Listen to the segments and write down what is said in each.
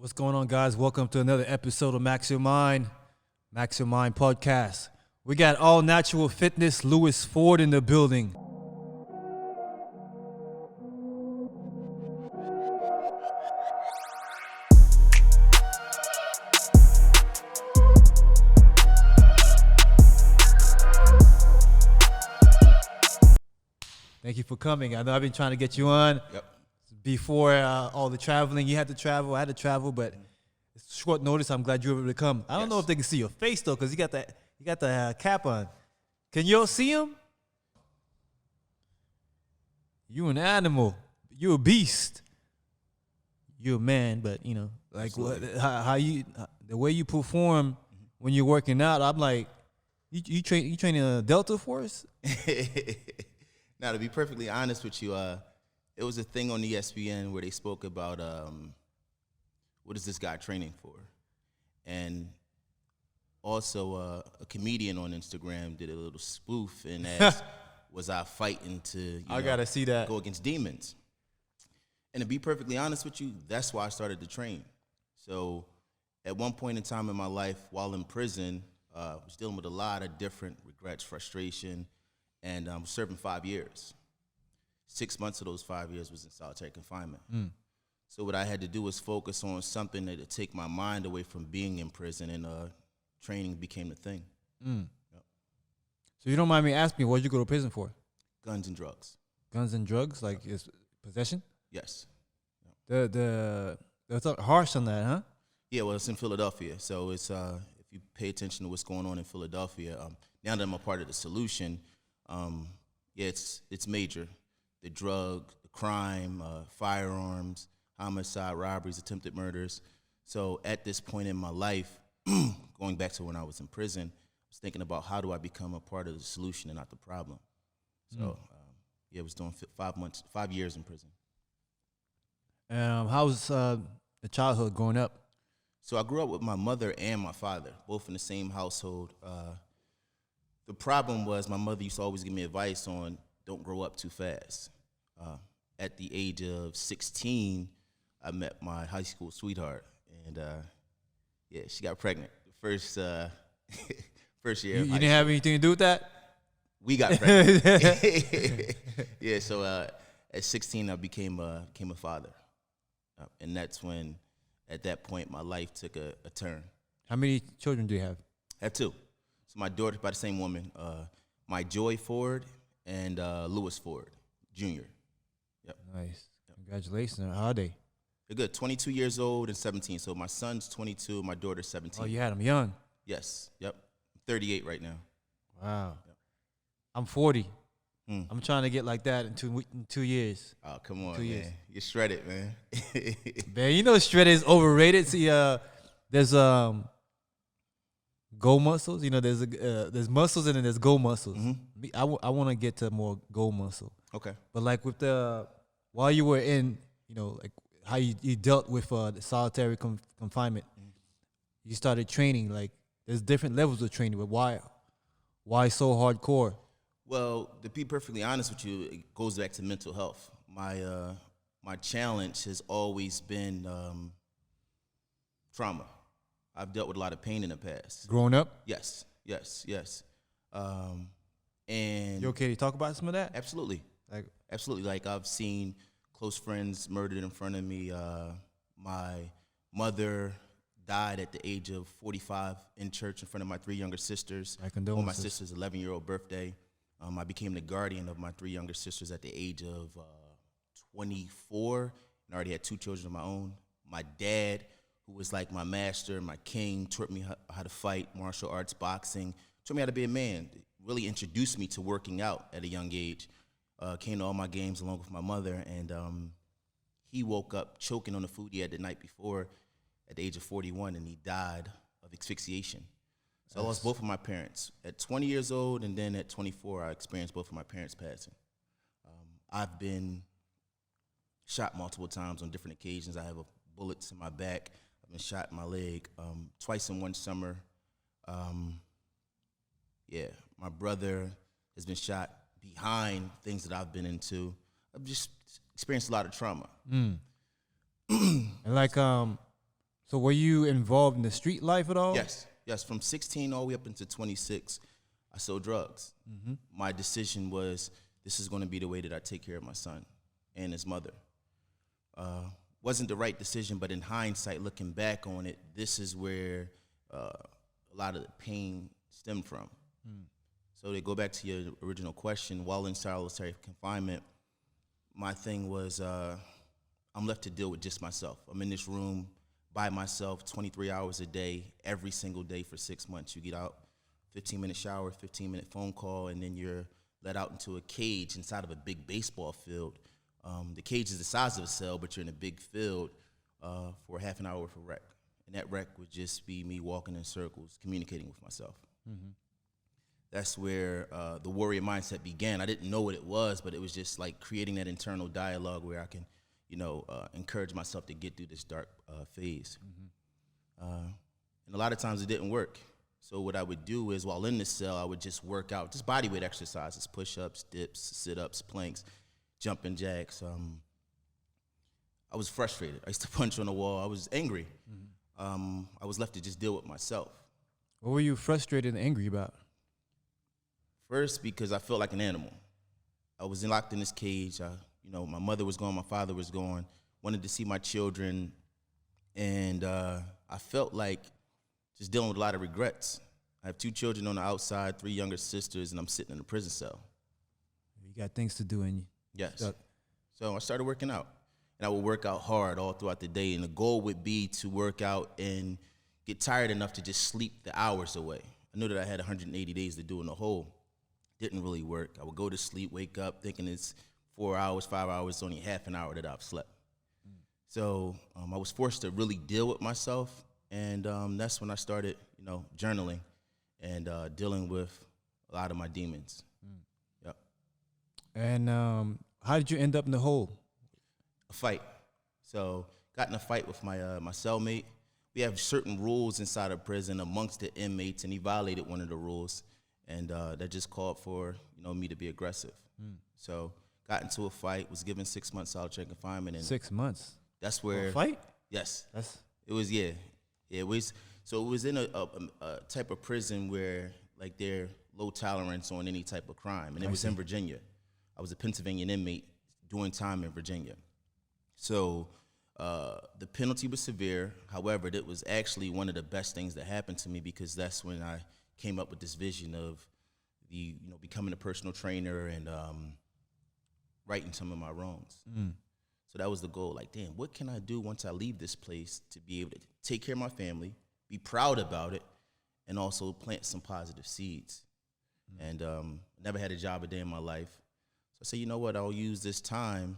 What's going on, guys? Welcome to another episode of Max Your Mind podcast. We got All Natural Fitness, Lewis Ford in the building. Thank you for coming. I know I've been trying to get you on. Yep. Before all the traveling. You had to travel, I had to travel, but it's short notice. I'm glad you were able to come. I don't know if they can see your face though, because you got the cap on. Can you all see him? You an animal. You a beast. You a man, but you know, like how you the way you perform when you're working out. I'm like, you training a Delta Force? Now, to be perfectly honest with you, it was a thing on ESPN where they spoke about what is this guy training for? And also a comedian on Instagram did a little spoof and asked, was I fighting to gotta see that. Go against demons? And to be perfectly honest with you, that's why I started to train. So at one point in time in my life, while in prison, I was dealing with a lot of different regrets, frustration, and I was serving 5 years. 6 months of those 5 years was in solitary confinement. So what I had to do was focus on something that would take my mind away from being in prison, and training became the thing. Yep. So you don't mind me asking, what did you go to prison for? Guns and drugs. Guns and drugs, like is possession? Yes. That's harsh on that, huh? Yeah, well, it's in Philadelphia. So it's if you pay attention to what's going on in Philadelphia, now that I'm a part of the solution, it's major. The drug, the crime, firearms, homicide, robberies, attempted murders. So at this point in my life, going back to when I was in prison, I was thinking about how do I become a part of the solution and not the problem. So I was doing 5 years in prison. How was the childhood growing up? So I grew up with my mother and my father, both in the same household. The problem was my mother used to always give me advice on don't grow up too fast. At the age of 16, I met my high school sweetheart, and she got pregnant. The first year. You didn't have anything to do with that? We got pregnant. Yeah. So at 16, I became a father, and that's when, at that point, my life took a turn. How many children do you have? I have two. So my daughter, by the same woman, my Joy Ford and Lewis Ford, Jr. Yep. Nice. Yep. Congratulations. How are they? They're good. 22 years old and 17. So my son's 22, my daughter's 17. Oh, you had them young. Yes. Yep. 38 right now. Wow. Yep. I'm 40. I'm trying to get like that in 2 years. Oh, come on, 2 years. Man. You're shredded, man. Man, you know shredded is overrated. See, there's goal muscles. You know, there's muscles and then there's goal muscles. Mm-hmm. I want to get to more goal muscle. Okay. But like with while you were in, you know, like how you dealt with the solitary confinement, you started training. Like there's different levels of training. But why so hardcore? Well, to be perfectly honest with you, it goes back to mental health. My challenge has always been trauma. I've dealt with a lot of pain in the past. Growing up? Yes. And you okay to talk about some of that? Absolutely. Absolutely. Like I've seen close friends murdered in front of me. My mother died at the age of 45 in church in front of my three younger sisters. My condolences. On my sister's 11-year-old birthday. I became the guardian of my three younger sisters at the age of 24, and I already had two children of my own. My dad, who was like my master, my king, taught me how to fight, martial arts, boxing, taught me how to be a man, really introduced me to working out at a young age, came to all my games along with my mother, and he woke up choking on the food he had the night before at the age of 41, and he died of asphyxiation. So I lost both of my parents at 20 years old, and then at 24, I experienced both of my parents passing. I've been shot multiple times on different occasions. I have bullets in my back. I've been shot in my leg twice in one summer. My brother has been shot behind things that I've been into. I've just experienced a lot of trauma. And like, So were you involved in the street life at all? Yes, yes. From 16 all the way up into 26, I sold drugs. My decision was, this is going to be the way that I take care of my son and his mother. Wasn't the right decision, but in hindsight, looking back on it, this is where a lot of the pain stemmed from. So to go back to your original question, while in solitary confinement, my thing was I'm left to deal with just myself. I'm in this room by myself 23 hours a day, every single day for 6 months. You get out, 15-minute shower, 15-minute phone call, and then you're let out into a cage inside of a big baseball field. The cage is the size of a cell, but you're in a big field for half an hour for rec. And that rec would just be me walking in circles, communicating with myself. That's where the warrior mindset began. I didn't know what it was, but it was just like creating that internal dialogue where I can, encourage myself to get through this dark phase. And a lot of times it didn't work. So what I would do is, while in the cell, I would just work out, just body weight exercises, push-ups, dips, sit-ups, planks, jumping jacks. I was frustrated. I used to punch on the wall. I was angry. I was left to just deal with myself. What were you frustrated and angry about? First, because I felt like an animal. I was locked in this cage. My mother was gone, my father was gone. Wanted to see my children, and I felt like just dealing with a lot of regrets. I have 2 children on the outside, 3 younger sisters, and I'm sitting in a prison cell. You got things to do, and you Yes. stuck. So I started working out, and I would work out hard all throughout the day, and the goal would be to work out and get tired enough to just sleep the hours away. I knew that I had 180 days to do in the whole. Didn't really work. I would go to sleep, wake up, thinking it's 4 hours, 5 hours, only half an hour that I've slept. So I was forced to really deal with myself, and that's when I started, journaling and dealing with a lot of my demons. Yep. And how did you end up in the hole? A fight. So got in a fight with my my cellmate. We have certain rules inside of prison amongst the inmates, and he violated one of the rules, and that just called for me to be aggressive. So got into a fight. Was given 6 months solitary confinement. And 6 months. that's where A fight? Yes, That's it was. Yeah, it was. So it was in a type of prison where like they're low tolerance on any type of crime, and it was in Virginia. I was a Pennsylvania inmate doing time in Virginia. So the penalty was severe. However, that was actually one of the best things that happened to me, because that's when I came up with this vision of becoming a personal trainer and righting some of my wrongs. So that was the goal. Like, damn, what can I do once I leave this place to be able to take care of my family, be proud about it, and also plant some positive seeds? And never had a job a day in my life. So I said, you know what? I'll use this time,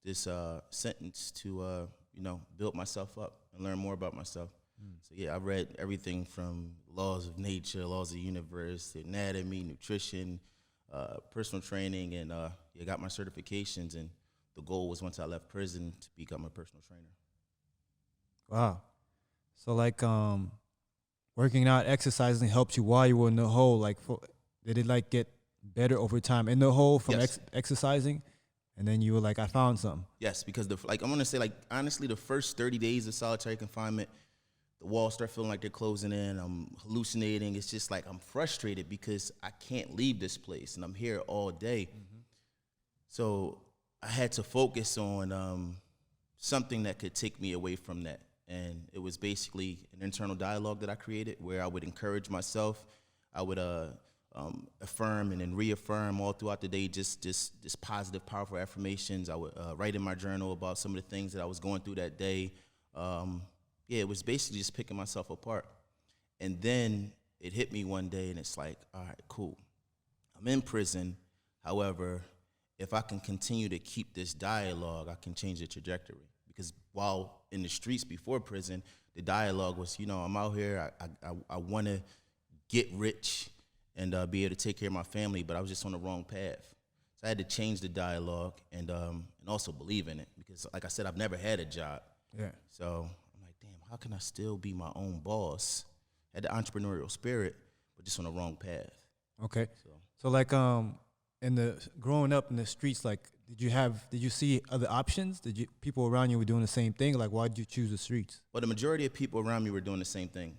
this sentence to, build myself up and learn more about myself. So, yeah, I read everything from laws of nature, laws of the universe, anatomy, nutrition, personal training, and got my certifications. And the goal was, once I left prison, to become a personal trainer. wow. So like working out, exercising helped you while you were in the hole. Like, did it get better over time in the hole from Yes. exercising? And then you were like, I found something. Yes, because I'm gonna say, honestly, the first 30 days of solitary confinement, the walls start feeling like they're closing in. I'm hallucinating. It's just like I'm frustrated because I can't leave this place, and I'm here all day. So I had to focus on something that could take me away from that. And it was basically an internal dialogue that I created where I would encourage myself. I would affirm and then reaffirm all throughout the day, just this positive, powerful affirmations. I would write in my journal about some of the things that I was going through that day. It was basically just picking myself apart. And then it hit me one day, and it's like, all right, cool. I'm in prison. However, if I can continue to keep this dialogue, I can change the trajectory. Because while in the streets before prison, the dialogue was, I'm out here, I want to get rich and be able to take care of my family, but I was just on the wrong path. So I had to change the dialogue and also believe in it, because, like I said, I've never had a job. Yeah. So I'm like, damn, how can I still be my own boss? Had the entrepreneurial spirit, but just on the wrong path. Okay. So like in the growing up in the streets, like, did you see other options? People around you were doing the same thing? Like, why did you choose the streets? Well, the majority of people around me were doing the same thing.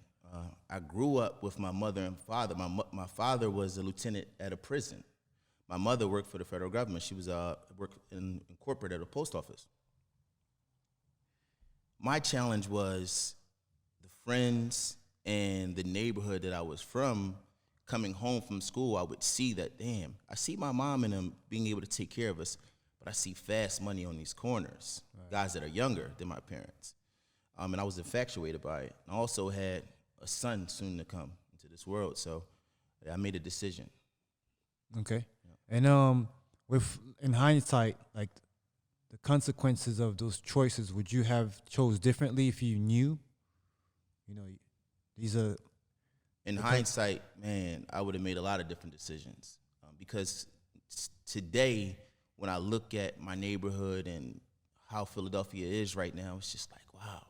I grew up with my mother and father. My father was a lieutenant at a prison. My mother worked for the federal government. She was worked in corporate at a post office. My challenge was the friends and the neighborhood that I was from. Coming home from school, I would see that, damn, I see my mom and them being able to take care of us, but I see fast money on these corners, guys that are younger than my parents. And I was infatuated by it. I also had a son soon to come into this world, so I made a decision. Okay. Yeah. And in hindsight, like, the consequences of those choices, would you have chose differently if you knew? You know, these are... In hindsight, man, I would have made a lot of different decisions because today, when I look at my neighborhood and how Philadelphia is right now, it's just like, wow,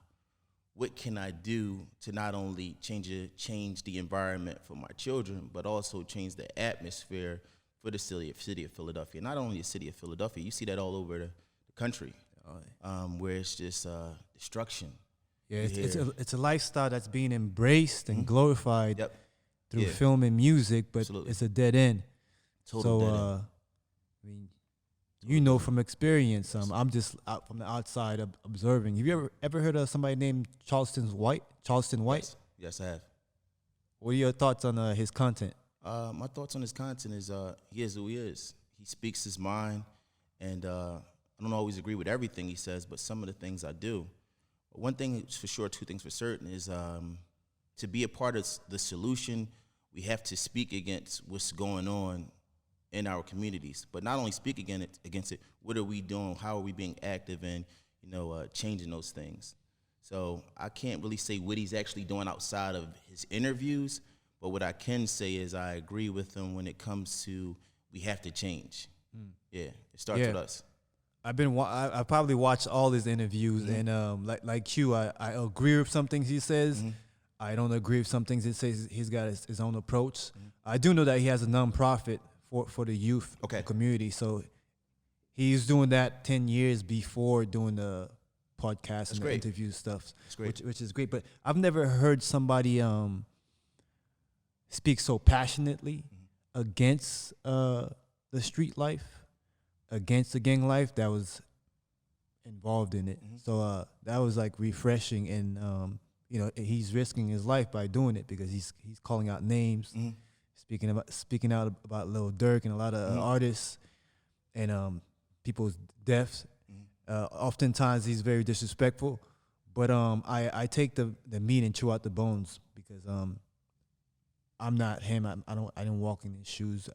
what can I do to not only change the environment for my children, but also change the atmosphere for the city of Philadelphia. Not only the city of Philadelphia, you see that all over the country, where it's just destruction. Yeah, it's a lifestyle that's being embraced and glorified through film and music, but it's a dead end. Total dead end. I mean, you know from experience. I'm just out from the outside observing. Have you ever heard of somebody named Charleston White? Yes, I have. What are your thoughts on his content? My thoughts on his content is he is who he is. He speaks his mind, and I don't always agree with everything he says, but some of the things I do. One thing is for sure, two things for certain is to be a part of the solution, we have to speak against what's going on in our communities. But not only speak against it, what are we doing? How are we being active in, changing those things? So I can't really say what he's actually doing outside of his interviews, but what I can say is I agree with him when it comes to we have to change. Yeah, it starts with us. I probably watched all his interviews, and like you, I agree with some things he says. I don't agree with some things he says. He's got his own approach. I do know that he has a nonprofit for the youth community, so he's doing that 10 years before doing the podcast and the interview stuff, which is great. But I've never heard somebody speak so passionately against the street life, against the gang life that was involved in it. So that was like refreshing, and he's risking his life by doing it because he's calling out names, speaking out about Lil Durk and a lot of artists and people's deaths. Oftentimes he's very disrespectful, but I take the meat and chew out the bones because I'm not him. I didn't walk in his shoes.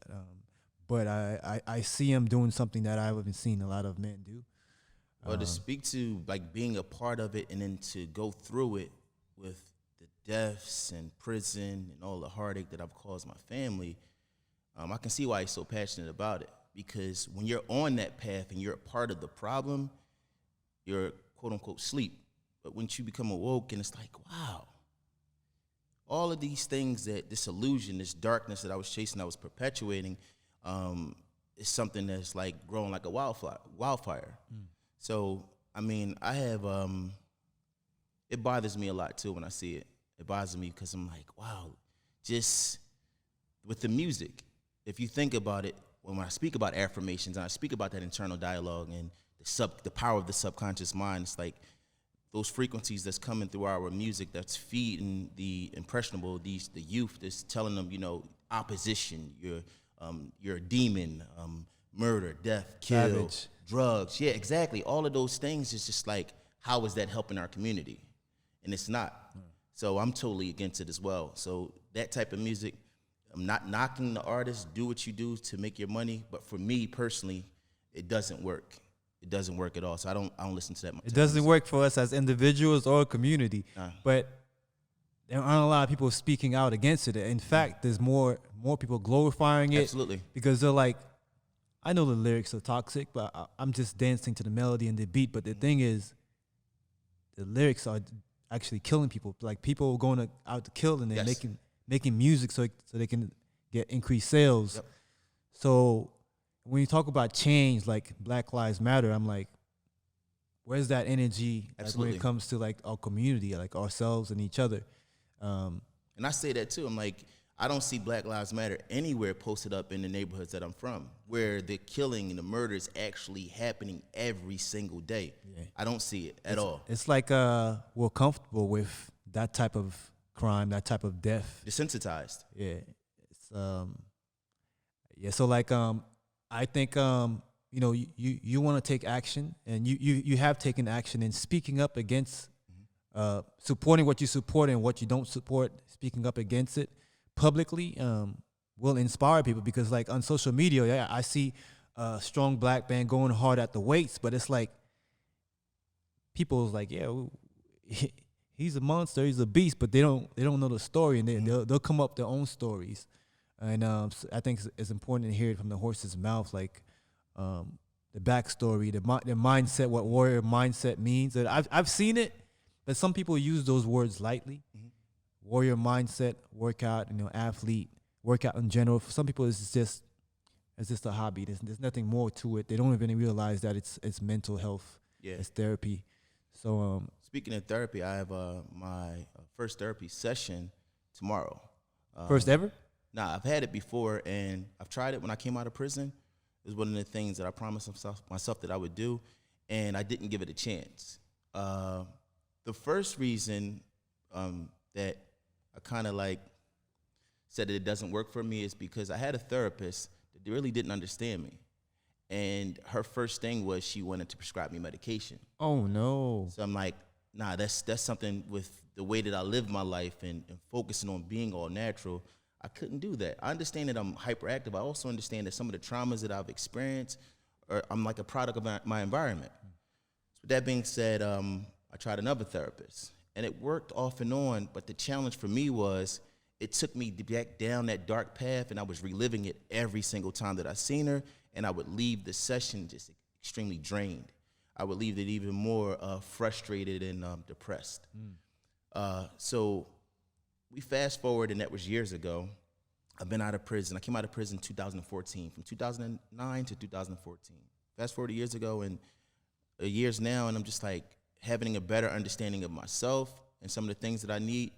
But I see him doing something that I haven't seen a lot of men do. Well, to speak to like being a part of it and then to go through it with the deaths and prison and all the heartache that I've caused my family, I can see why he's so passionate about it. Because when you're on that path and you're a part of the problem, you're quote unquote asleep. But once you become awoke and it's like, wow, all of these things this illusion, this darkness that I was chasing, I was perpetuating, is something that's like growing like a wildfire. So, I mean, I have, it bothers me a lot too when I see it. It bothers me because I'm like, wow, just with the music, if you think about it, when I speak about affirmations and I speak about that internal dialogue and the power of the subconscious mind, it's like those frequencies that's coming through our music that's feeding the impressionable, the youth, that's telling them, opposition, you're a demon, murder, death, kill, savage, drugs. Yeah, exactly. All of those things is just like, how is that helping our community? And it's not. So I'm totally against it as well. So that type of music, I'm not knocking the artist, do what you do to make your money. But for me personally, it doesn't work. It doesn't work at all. So I don't listen to that much. It doesn't work for us as individuals or community. But there aren't a lot of people speaking out against it. In fact, there's more people glorifying it. Absolutely. Because they're like, I know the lyrics are toxic, but I'm just dancing to the melody and the beat. But the thing is, the lyrics are actually killing people. Like, people are going out to kill, and they're making music so they can get increased sales. Yep. So when you talk about change, like Black Lives Matter, I'm like, where's that energy like, when it comes to like our community, like ourselves and each other? And I say that too. I'm like, I don't see Black Lives Matter anywhere posted up in the neighborhoods that I'm from, where the killing and the murder is actually happening every single day. Yeah. I don't see it at all. It's like we're comfortable with that type of crime, that type of death. Desensitized. Yeah. It's yeah. So like I think you know you want to take action, and you have taken action in speaking up against supporting what you support and what you don't support. Speaking up against it publicly will inspire people, because like on social media, yeah, I see a strong Black man going hard at the weights, but it's like people's like, yeah, he's a monster, he's a beast, but they don't know the story, and they'll come up their own stories. And so I think it's important to hear it from the horse's mouth, like the backstory, the mindset, what warrior mindset means. And I've seen it, but some people use those words lightly. Warrior mindset, workout, athlete, workout in general. For some people, it's just a hobby. There's nothing more to it. They don't even realize that it's mental health. Yeah, it's therapy. So speaking of therapy, I have my first therapy session tomorrow. First ever? Nah, I've had it before, and I've tried it when I came out of prison. It was one of the things that I promised myself that I would do, and I didn't give it a chance. The first reason that I kind of like said that it doesn't work for me is because I had a therapist that really didn't understand me. And her first thing was she wanted to prescribe me medication. Oh, no. So I'm like, nah, that's something with the way that I live my life and focusing on being all natural. I couldn't do that. I understand that I'm hyperactive. I also understand that some of the traumas that I've experienced, I'm like a product of my environment. So with that being said, I tried another therapist. And it worked off and on, but the challenge for me was it took me back down that dark path, and I was reliving it every single time that I seen her, and I would leave the session just extremely drained. I would leave it even more frustrated and depressed. So we fast forward, and that was years ago. I've been out of prison. I came out of prison in 2014, from 2009 to 2014. Fast forward to years ago, and years now, and I'm just like, having a better understanding of myself and some of the things that I need.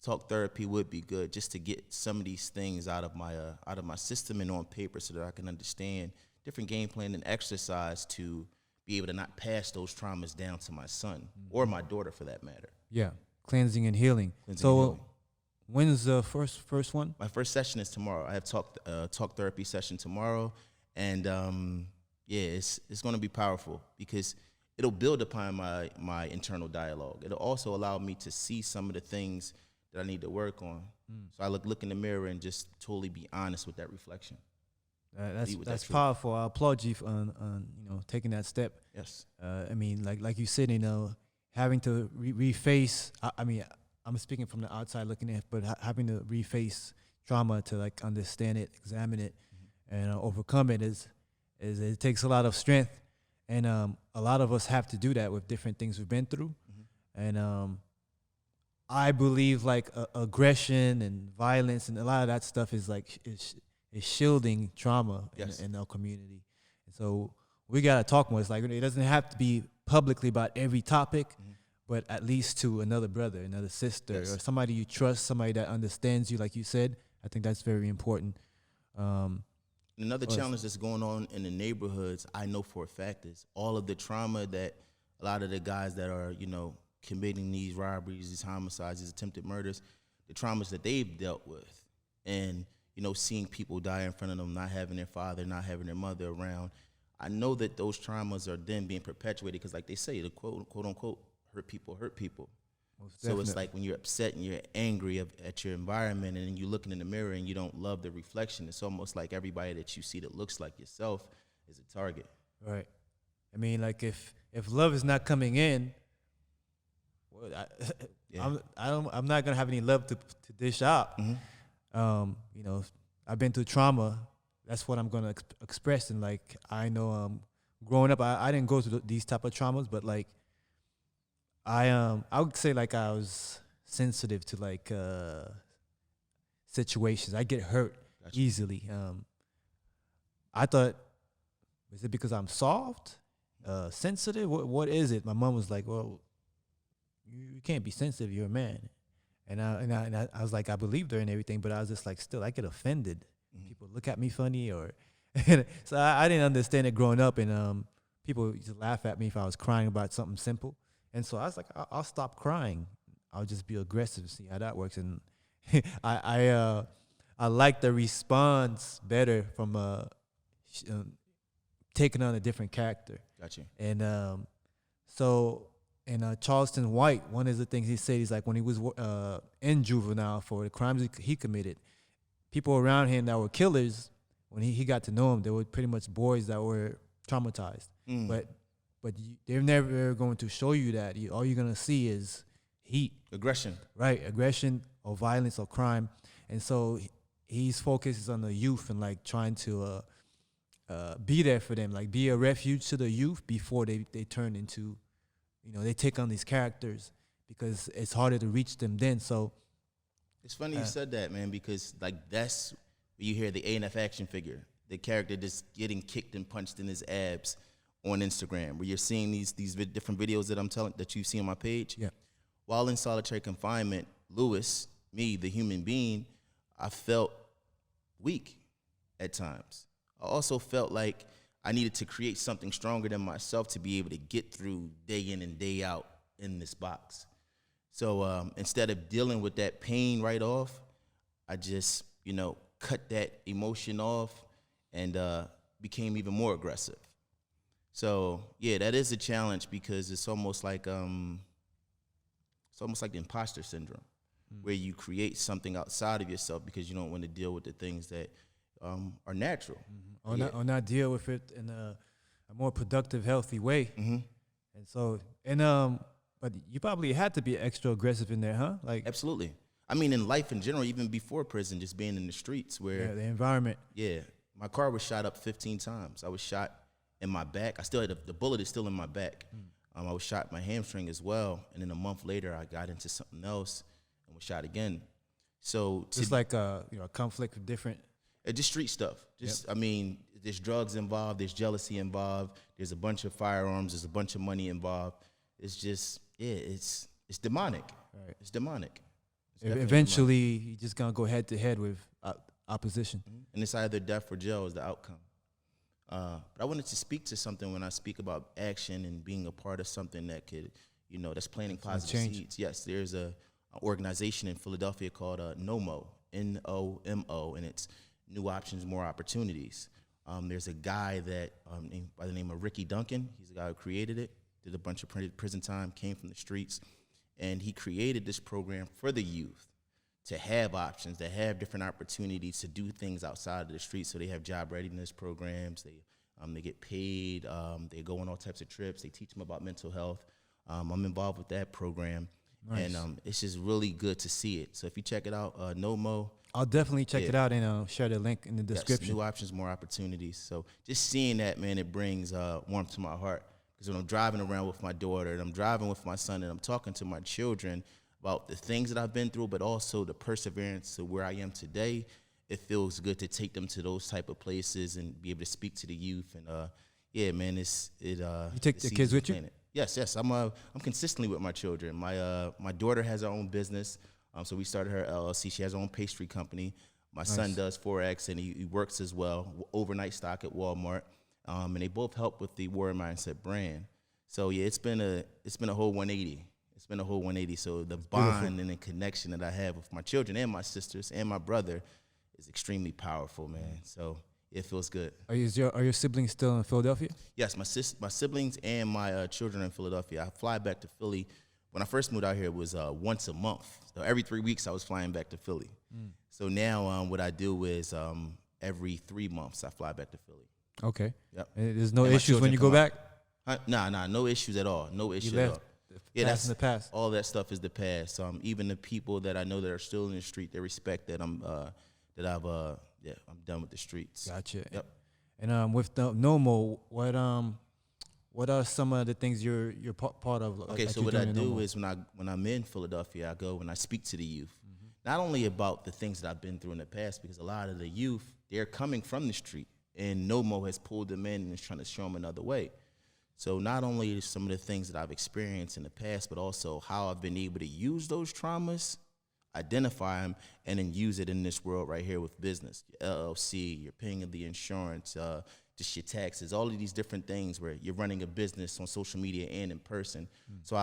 Talk therapy would be good, just to get some of these things out of my system and on paper, so that I can understand different game plan and exercise to be able to not pass those traumas down to my son or my daughter, for that matter. Yeah, cleansing and healing. When's the first one? My first session is tomorrow. I have talk therapy session tomorrow, and yeah, it's going to be powerful, because it'll build upon my internal dialogue. It'll also allow me to see some of the things that I need to work on. So I look in the mirror and just totally be honest with that reflection. That's powerful. I applaud you on taking that step. Yes. I mean, like you said, having to reface. I mean, I'm speaking from the outside looking in, but having to reface trauma to like understand it, examine it, and overcome it is it takes a lot of strength. And a lot of us have to do that with different things we've been through. And I believe like aggression and violence and a lot of that stuff is like is shielding trauma in our community. And so we got to talk more. It's like it doesn't have to be publicly about every topic, but at least to another brother, another sister, or somebody you trust, somebody that understands you, like you said. I think that's very important. Another challenge that's going on in the neighborhoods, I know for a fact, is all of the trauma that a lot of the guys that are, committing these robberies, these homicides, these attempted murders, the traumas that they've dealt with. And, seeing people die in front of them, not having their father, not having their mother around. I know that those traumas are then being perpetuated because, like they say, the quote unquote, hurt people hurt people. So it's like when you're upset and you're angry at your environment, and then you're looking in the mirror and you don't love the reflection, it's almost like everybody that you see that looks like yourself is a target. Right. I mean, like if love is not coming in, well, I'm not gonna have any love to dish out. I've been through trauma. That's what I'm gonna express. And like I know, growing up, I didn't go through these type of traumas, but like. I would say like I was sensitive to like situations. I get hurt easily. I thought is it because I'm soft, sensitive? What is it? My mom was like, well, you can't be sensitive. You're a man. And I was like, I believed her and everything, but I was just like, still, I get offended. People look at me funny, or so I didn't understand it growing up, and people used to laugh at me if I was crying about something simple. And so I was like, I'll stop crying. I'll just be aggressive, see how that works. And I like the response better from taking on a different character. Gotcha. And so. And Charleston White, one of the things he said, he's like, when he was in juvenile for the crimes he committed, people around him that were killers, when he got to know them, they were pretty much boys that were traumatized. But they're never going to show you that. All you're going to see is heat. Aggression. Right, aggression or violence or crime. And so he's focused on the youth and like trying to be there for them, like be a refuge to the youth before they turn into, they take on these characters, because it's harder to reach them then. So it's funny you said that, man, because like that's where you hear the A&F action figure, the character just getting kicked and punched in his abs on Instagram, where you're seeing these different videos that you see on my page. Yeah. While in solitary confinement, Lewis, me, the human being, I felt weak at times. I also felt like I needed to create something stronger than myself to be able to get through day in and day out in this box. So instead of dealing with that pain right off, I just, cut that emotion off and became even more aggressive. So yeah, that is a challenge, because it's almost like the imposter syndrome, where you create something outside of yourself because you don't want to deal with the things that are natural. Or not deal with it in a more productive, healthy way. And so, but you probably had to be extra aggressive in there, huh? Like, absolutely. I mean, in life in general, even before prison, just being in the streets where the environment. Yeah, my car was shot up 15 times. I was shot in my back. I still had the bullet is still in my back. I was shot in my hamstring as well, and then a month later, I got into something else and was shot again. So just like a conflict of different. Just street stuff. I mean, there's drugs involved. There's jealousy involved. There's a bunch of firearms. There's a bunch of money involved. It's just, it's demonic. Right. It's demonic. Eventually, you're just gonna go head to head with opposition. And it's either death or jail is the outcome. But I wanted to speak to something when I speak about action and being a part of something that could, that's planting positive seeds. Yes, there's an organization in Philadelphia called NOMO, N-O-M-O, and it's New Options, More Opportunities. There's a guy that by the name of Ricky Duncan. He's the guy who created it, did a bunch of prison time, came from the streets, and he created this program for the youth to have options, to have different opportunities to do things outside of the streets. So they have job readiness programs. They get paid. They go on all types of trips. They teach them about mental health. I'm involved with that program. Nice. And it's just really good to see it. So if you check it out, NOMO. I'll definitely check it out and share the link in the description. Yes, New Options, More Opportunities. So just seeing that, man, it brings warmth to my heart. Because when I'm driving around with my daughter and I'm driving with my son and I'm talking to my children about the things that I've been through, but also the perseverance to where I am today, it feels good to take them to those type of places and be able to speak to the youth. And yeah, man, you take the kids with you? Yes. I'm consistently with my children. My daughter has her own business. So we started her LLC. She has her own pastry company. My son does Forex, and he works as well, overnight stock at Walmart. And they both help with the Warrior Mindset brand. So yeah, it's been a whole 180. It's been a whole 180. So the bond and the connection that I have with my children and my sisters and my brother is extremely powerful, man. So it feels good. Are your siblings still in Philadelphia? Yes, my siblings and my children are in Philadelphia. I fly back to Philly. When I first moved out here, it was once a month. So every 3 weeks, I was flying back to Philly. So now what I do is every 3 months, I fly back to Philly. Okay. Yep. And there's no issues when you go back? Nah, no issues at all. No issues at all. Yeah, that's in the past. All that stuff is the past. Even the people that I know that are still in the street, they respect that I'm done with the streets. Gotcha. Yep. And with the NOMO, what are some of the things you're part of? Okay, so what I do is when I'm in Philadelphia, I go and I speak to the youth. Not only about the things that I've been through in the past, because a lot of the youth, they're coming from the street. and Nomo has pulled them in and is trying to show them another way. So not only some of the things that I've experienced in the past, but also how I've been able to use those traumas, identify them, and then use it in this world right here with business, your LLC, you're paying the insurance, just your taxes, all of these different things where you're running a business on social media and in person. So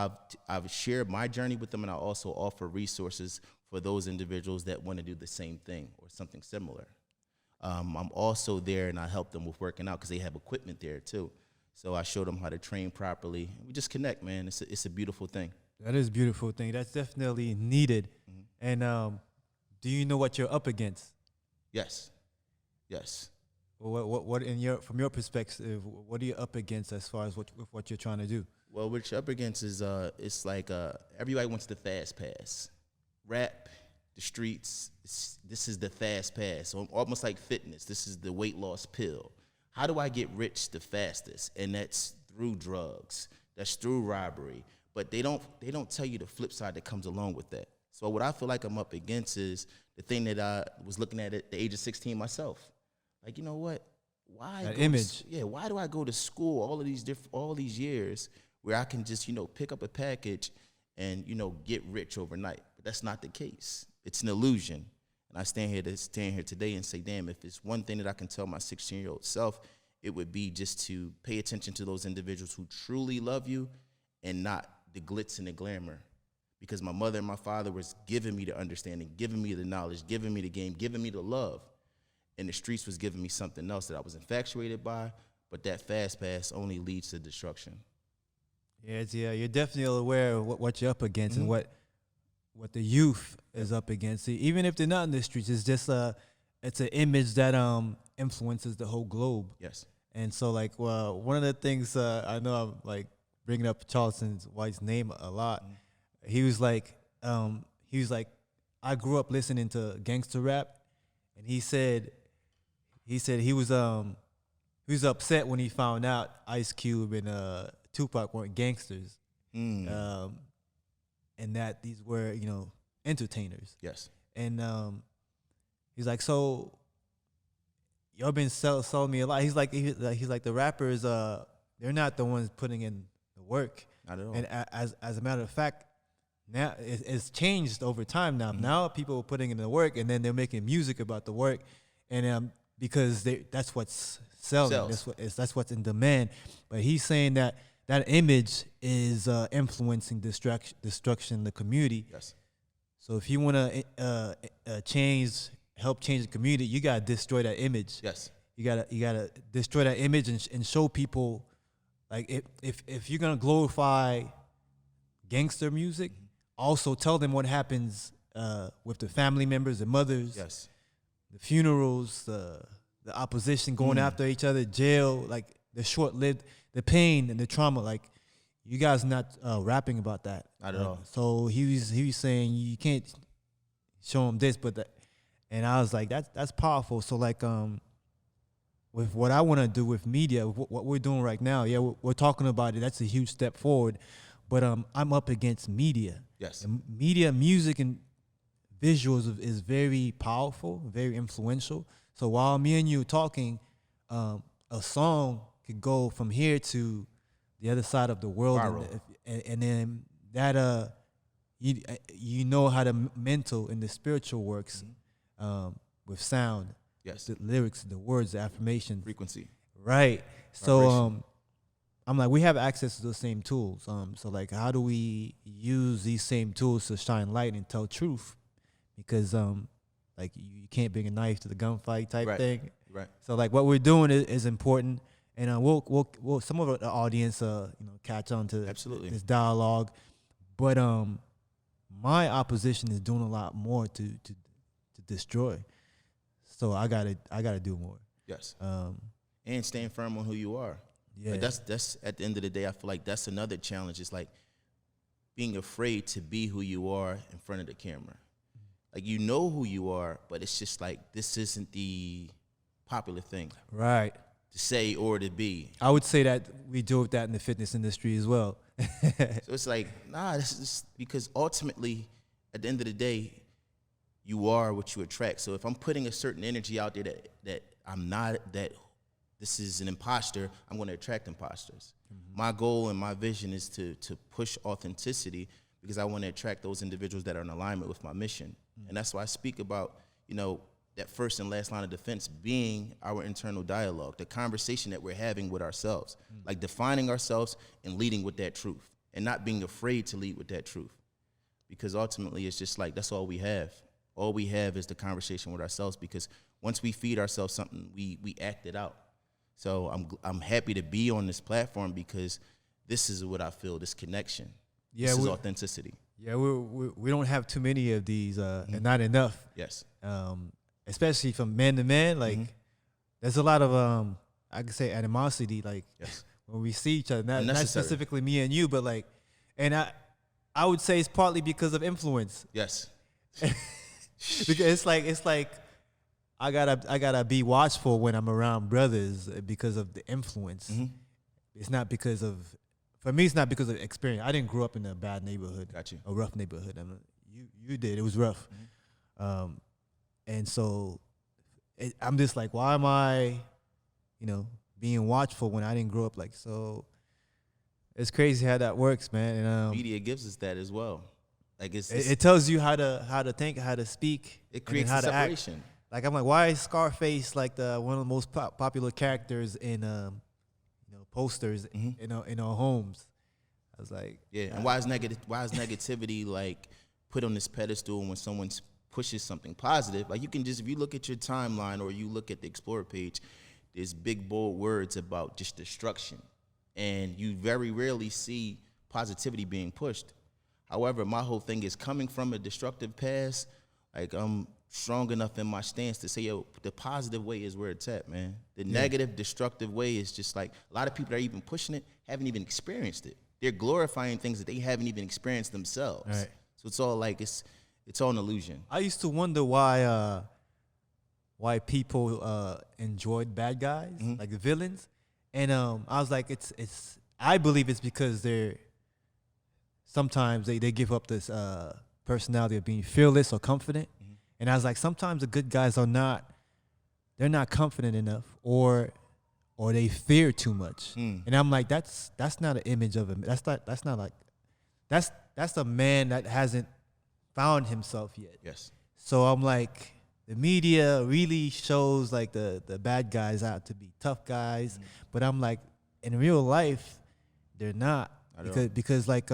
I've shared my journey with them, and I also offer resources for those individuals that want to do the same thing or something similar. I'm also there, and I help them with working out because they have equipment there too. So I show them how to train properly. We just connect, man. It's a beautiful thing. That is a beautiful thing. That's definitely needed. And do you know what you're up against? Yes. What from your perspective, what are you up against as far as what you're trying to do? Well, what you're up against is it's like everybody wants the fast pass. Rap, the streets, this is the fast pass. So almost like fitness. This is the weight loss pill. How do I get rich the fastest? And that's through drugs. That's through robbery. But they don't tell you the flip side that comes along with that. So what I feel like I'm up against is the thing that I was looking at the age of 16 myself. Like, you know what? Why that image? Why do I go to school all these years where I can just, pick up a package and, get rich overnight? But that's not the case. It's an illusion. And I stand here today and say, damn, if it's one thing that I can tell my 16-year-old self, it would be just to pay attention to those individuals who truly love you and not the glitz and the glamour. Because my mother and my father was giving me the understanding, giving me the knowledge, giving me the game, giving me the love. And the streets was giving me something else that I was infatuated by, but that fast pass only leads to destruction. Yeah, you're definitely aware of what you're up against and what the youth is up against. Even if they're not in the streets, it's just it's an image that influences the whole globe. Yes. And so, like, one of the things I know I'm like bringing up Charleston White's name a lot. He was like, I grew up listening to gangster rap, and he said he was upset when he found out Ice Cube and Tupac weren't gangsters. And that these were, entertainers. Yes. And he's like, so y'all been selling me a lot. He's like the rappers, they're not the ones putting in the work. Not at all. And as a matter of fact, now it's changed over time. Now people are putting in the work, and then they're making music about the work, and because that's what's selling. That's what's in demand. But he's saying that image is influencing destruction in the community. Yes. So if you want to help change the community, you gotta destroy that image. Yes. You gotta destroy that image and show people, like, if you're gonna glorify gangster music, also tell them what happens with the family members, the mothers, Yes. the funerals, the opposition going after each other, jail, like the short-lived, the pain and the trauma. Like, you guys not rapping about that. Not at all. So he was saying you can't show them this, but that, and I was like, that's powerful. So like with what I want to do with media, what we're doing right now, we're talking about it. That's a huge step forward. But I'm up against media. Yes. And media, music, and visuals is very powerful, very influential. So while me and you talking, a song could go from here to the other side of the world, and then that you know how the mental and the spiritual works with sound. Yes. The lyrics, the words, the affirmation, Frequency. right? So Vibration. I'm like, we have access to those same tools. So like, how do we use these same tools to shine light and tell truth? Because like you can't bring a knife to the gunfight type thing. Right. So like, what we're doing is important, and we'll some of the audience catch on to Absolutely. this dialogue, but my opposition is doing a lot more to destroy. So I gotta do more. Yes. And staying firm on who you are. Yeah. Like that's at the end of the day, I feel like that's another challenge. It's like being afraid to be who you are in front of the camera. Like, you know who you are, but it's just like, this isn't the popular thing. Right. To say or to be. I would say that we deal with that in the fitness industry as well. So it's like, this is because ultimately, at the end of the day, you are what you attract. So if I'm putting a certain energy out there that I'm not, that this is an imposter, I'm going to attract imposters. My goal and my vision is to push authenticity, because I want to attract those individuals that are in alignment with my mission. And that's why I speak about, that first and last line of defense being our internal dialogue, the conversation that we're having with ourselves, like defining ourselves and leading with that truth, and not being afraid to lead with that truth. Because ultimately it's just like, that's all we have. All we have is the conversation with ourselves, because once we feed ourselves something, we act it out. So I'm happy to be on this platform, because this is what I feel, this connection. Yeah, this is authenticity. Yeah, we don't have too many of these, and not enough. Yes. Especially from man to man, like there's a lot of I could say animosity, like when we see each other. Not specifically me and you, but like, and I would say it's partly because of influence. Yes. Because it's like I gotta be watchful when I'm around brothers because of the influence. It's not because of, for me, it's not because of experience. I didn't grow up in a bad neighborhood. Got you. A rough neighborhood. I mean, you did. It was rough. And so I'm just like, why am I, being watchful when I didn't grow up like so? It's crazy how that works, man. And media gives us that as well. Like it tells you how to think, how to speak. It creates how a separation. To act. Like I'm like, why is Scarface like one of the most popular characters in posters in our homes? I was like, and why is negativity like put on this pedestal when someone pushes something positive? Like if you look at your timeline or you look at the Explorer page, there's big bold words about just destruction, and you very rarely see positivity being pushed. However, my whole thing is, coming from a destructive past, like I'm strong enough in my stance to say, the positive way is where it's at, man. The negative, destructive way is just like, a lot of people that are even pushing it haven't even experienced it. They're glorifying things that they haven't even experienced themselves. Right. So it's all like, it's all an illusion. I used to wonder why people enjoyed bad guys, like the villains. And I was like, I believe it's because sometimes they give up this personality of being fearless or confident. And I was like, sometimes the good guys they're not confident enough, or they fear too much. And I'm like, that's not an image of him. That's a man that hasn't found himself yet. Yes. So I'm like, the media really shows like the bad guys out to be tough guys, but I'm like, in real life, they're not. Because like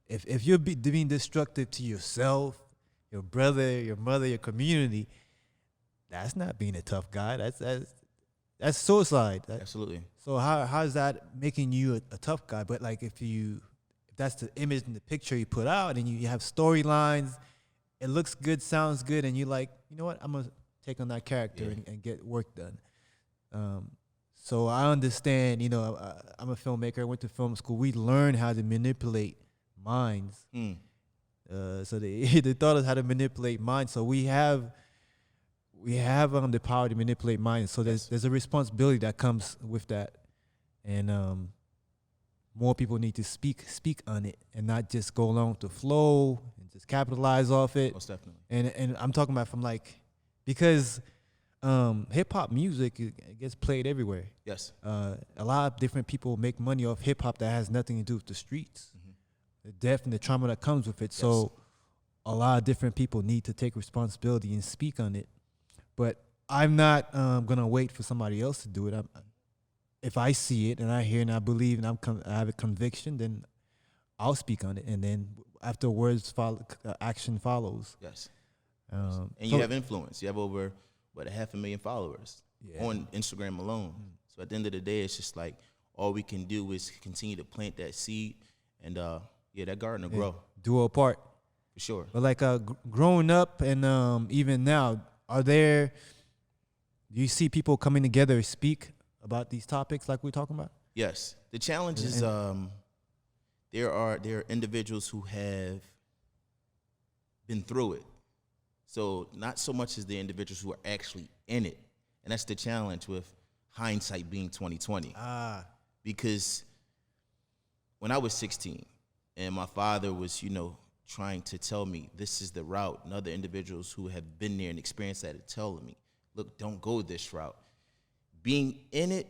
if you're being destructive to yourself, your brother, your mother, your community, that's not being a tough guy. That's suicide. Absolutely. So how is that making you a tough guy? But like if that's the image and the picture you put out, and you have storylines, it looks good, sounds good, and you're like, you know what, I'm gonna take on that character and get work done. So I understand. I'm a filmmaker. I went to film school. We learned how to manipulate minds. So they taught us how to manipulate minds. So we have the power to manipulate minds. So there's a responsibility that comes with that, and more people need to speak on it and not just go along with the flow and just capitalize off it. Most definitely. And I'm talking about from like, because hip hop music it gets played everywhere. Yes. A lot of different people make money off hip hop that has nothing to do with the streets. The death and the trauma that comes with it. Yes. So a lot of different people need to take responsibility and speak on it. But I'm not going to wait for somebody else to do it. If I see it and I hear and I believe and I have a conviction, then I'll speak on it. And then after words follow, action follows. Yes. And you have influence. You have over, 500,000 followers on Instagram alone. So at the end of the day, it's just like, all we can do is continue to plant that seed, and that garden will grow. Do our part. For sure. But like growing up and even now, do you see people coming together to speak about these topics like we're talking about? Yes. The challenge is there are individuals who have been through it. So not so much as the individuals who are actually in it. And that's the challenge with hindsight being 20/20. Because when I was 16 and my father was, trying to tell me this is the route, and other individuals who have been there and experienced that are telling me, look, don't go this route. Being in it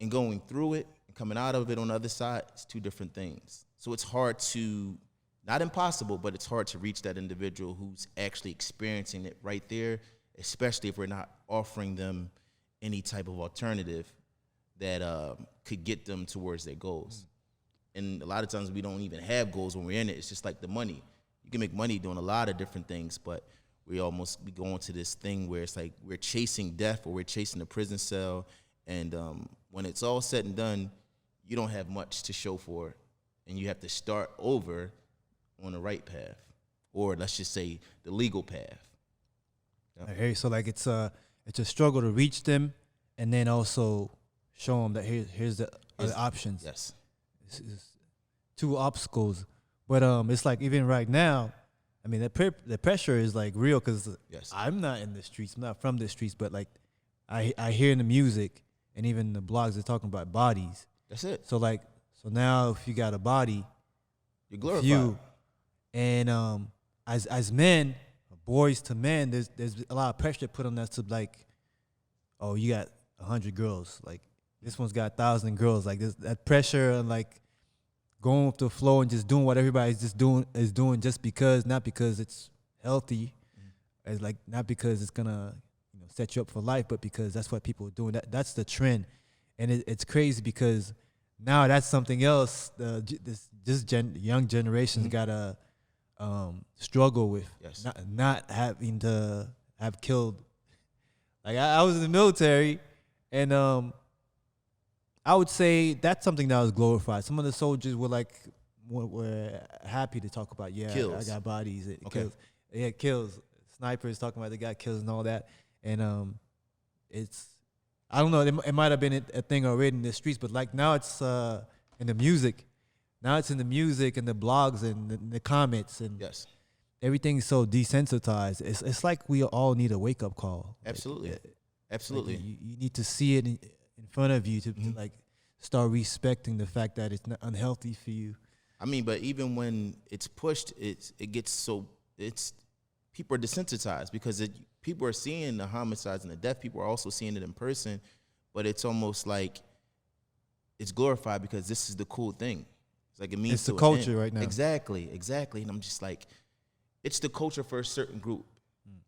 and going through it and coming out of it on the other side is two different things. So it's hard to, not impossible, but it's hard to reach that individual who's actually experiencing it right there, especially if we're not offering them any type of alternative that could get them towards their goals. And a lot of times we don't even have goals when we're in it. It's just like the money. You can make money doing a lot of different things, but we go into this thing where it's like we're chasing death or we're chasing a prison cell. And when it's all said and done, you don't have much to show for it. And you have to start over on the right path, or let's just say the legal path. Yep. Okay, so like it's a struggle to reach them, and then also show them that here's the other options. Yes, it's two obstacles, but it's like even right now, I mean the pressure is like real because I'm not in the streets, I'm not from the streets, but like I hear in the music and even the blogs they're talking about bodies. That's it. So now if you got a body, you're glorified. And as men, boys to men, there's a lot of pressure put on us to like, oh, you got 100 girls, like this one's got 1,000 girls, like this, that pressure and like going with the flow and just doing what everybody's just doing just because, not because it's healthy, it's like not because it's gonna set you up for life, but because that's what people are doing. That's the trend, and it's crazy because now that's something else. Young generations gotta struggle with. Yes. Not having to have killed. Like I was in the military, and I would say that's something that was glorified. Some of the soldiers were happy to talk about. Yeah, kills. I got bodies. Okay. Kills. Yeah, kills. Snipers talking about they got kills and all that, and it's. I don't know. It might have been a thing already in the streets, but like now it's in the music. Now it's in the music and the blogs and the comments and everything's so desensitized. It's like we all need a wake up call. Absolutely, absolutely. Like you need to see it in front of you to like start respecting the fact that it's not unhealthy for you. I mean, but even when it's pushed, people are desensitized because people are seeing the homicides and the death. People are also seeing it in person, but it's almost like it's glorified because this is the cool thing. It's like it means it's the culture right now. Exactly. And I'm just like, it's the culture for a certain group.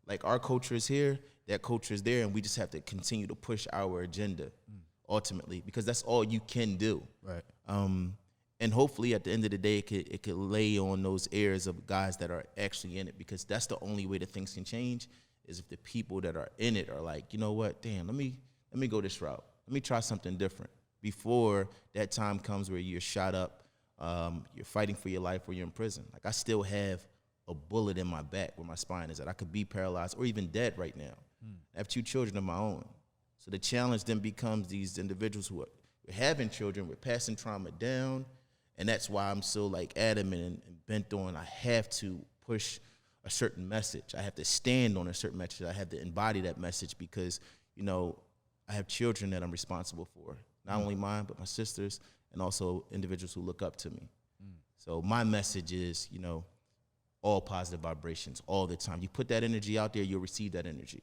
Like our culture is here, that culture is there, and we just have to continue to push our agenda ultimately because that's all you can do. Right. And hopefully at the end of the day, it could lay on those ears of guys that are actually in it because that's the only way that things can change is if the people that are in it are like, you know what, damn, let me go this route. Let me try something different before that time comes where you're shot up, you're fighting for your life or you're in prison. Like I still have a bullet in my back where my spine is at. I could be paralyzed or even dead right now. I have 2 children of my own. So the challenge then becomes these individuals who are having children, we're passing trauma down, and that's why I'm so like adamant and bent on I have to push a certain message. I have to stand on a certain message. I have to embody that message because, I have children that I'm responsible for. Not only mine, but my sisters and also individuals who look up to me. So my message is, all positive vibrations all the time. You put that energy out there, you'll receive that energy.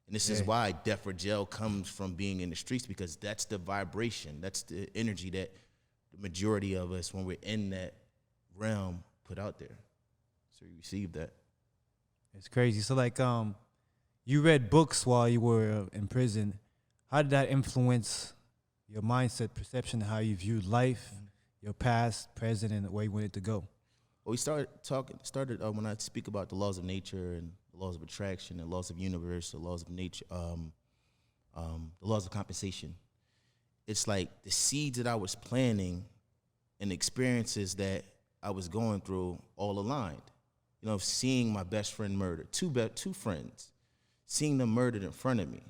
And this is why Death or Jail comes from being in the streets because that's the vibration. That's the energy that the majority of us, when we're in that realm, put out there. So you receive that. It's crazy. So like you read books while you were in prison. How did that influence your mindset, perception, how you viewed life, your past, present, and where you wanted to go? Well, we started when I speak about the laws of nature and the laws of attraction, the laws of universe, the laws of nature, the laws of compensation. It's like the seeds that I was planting and the experiences that I was going through all aligned. Seeing my best friend murdered, two friends, seeing them murdered in front of me,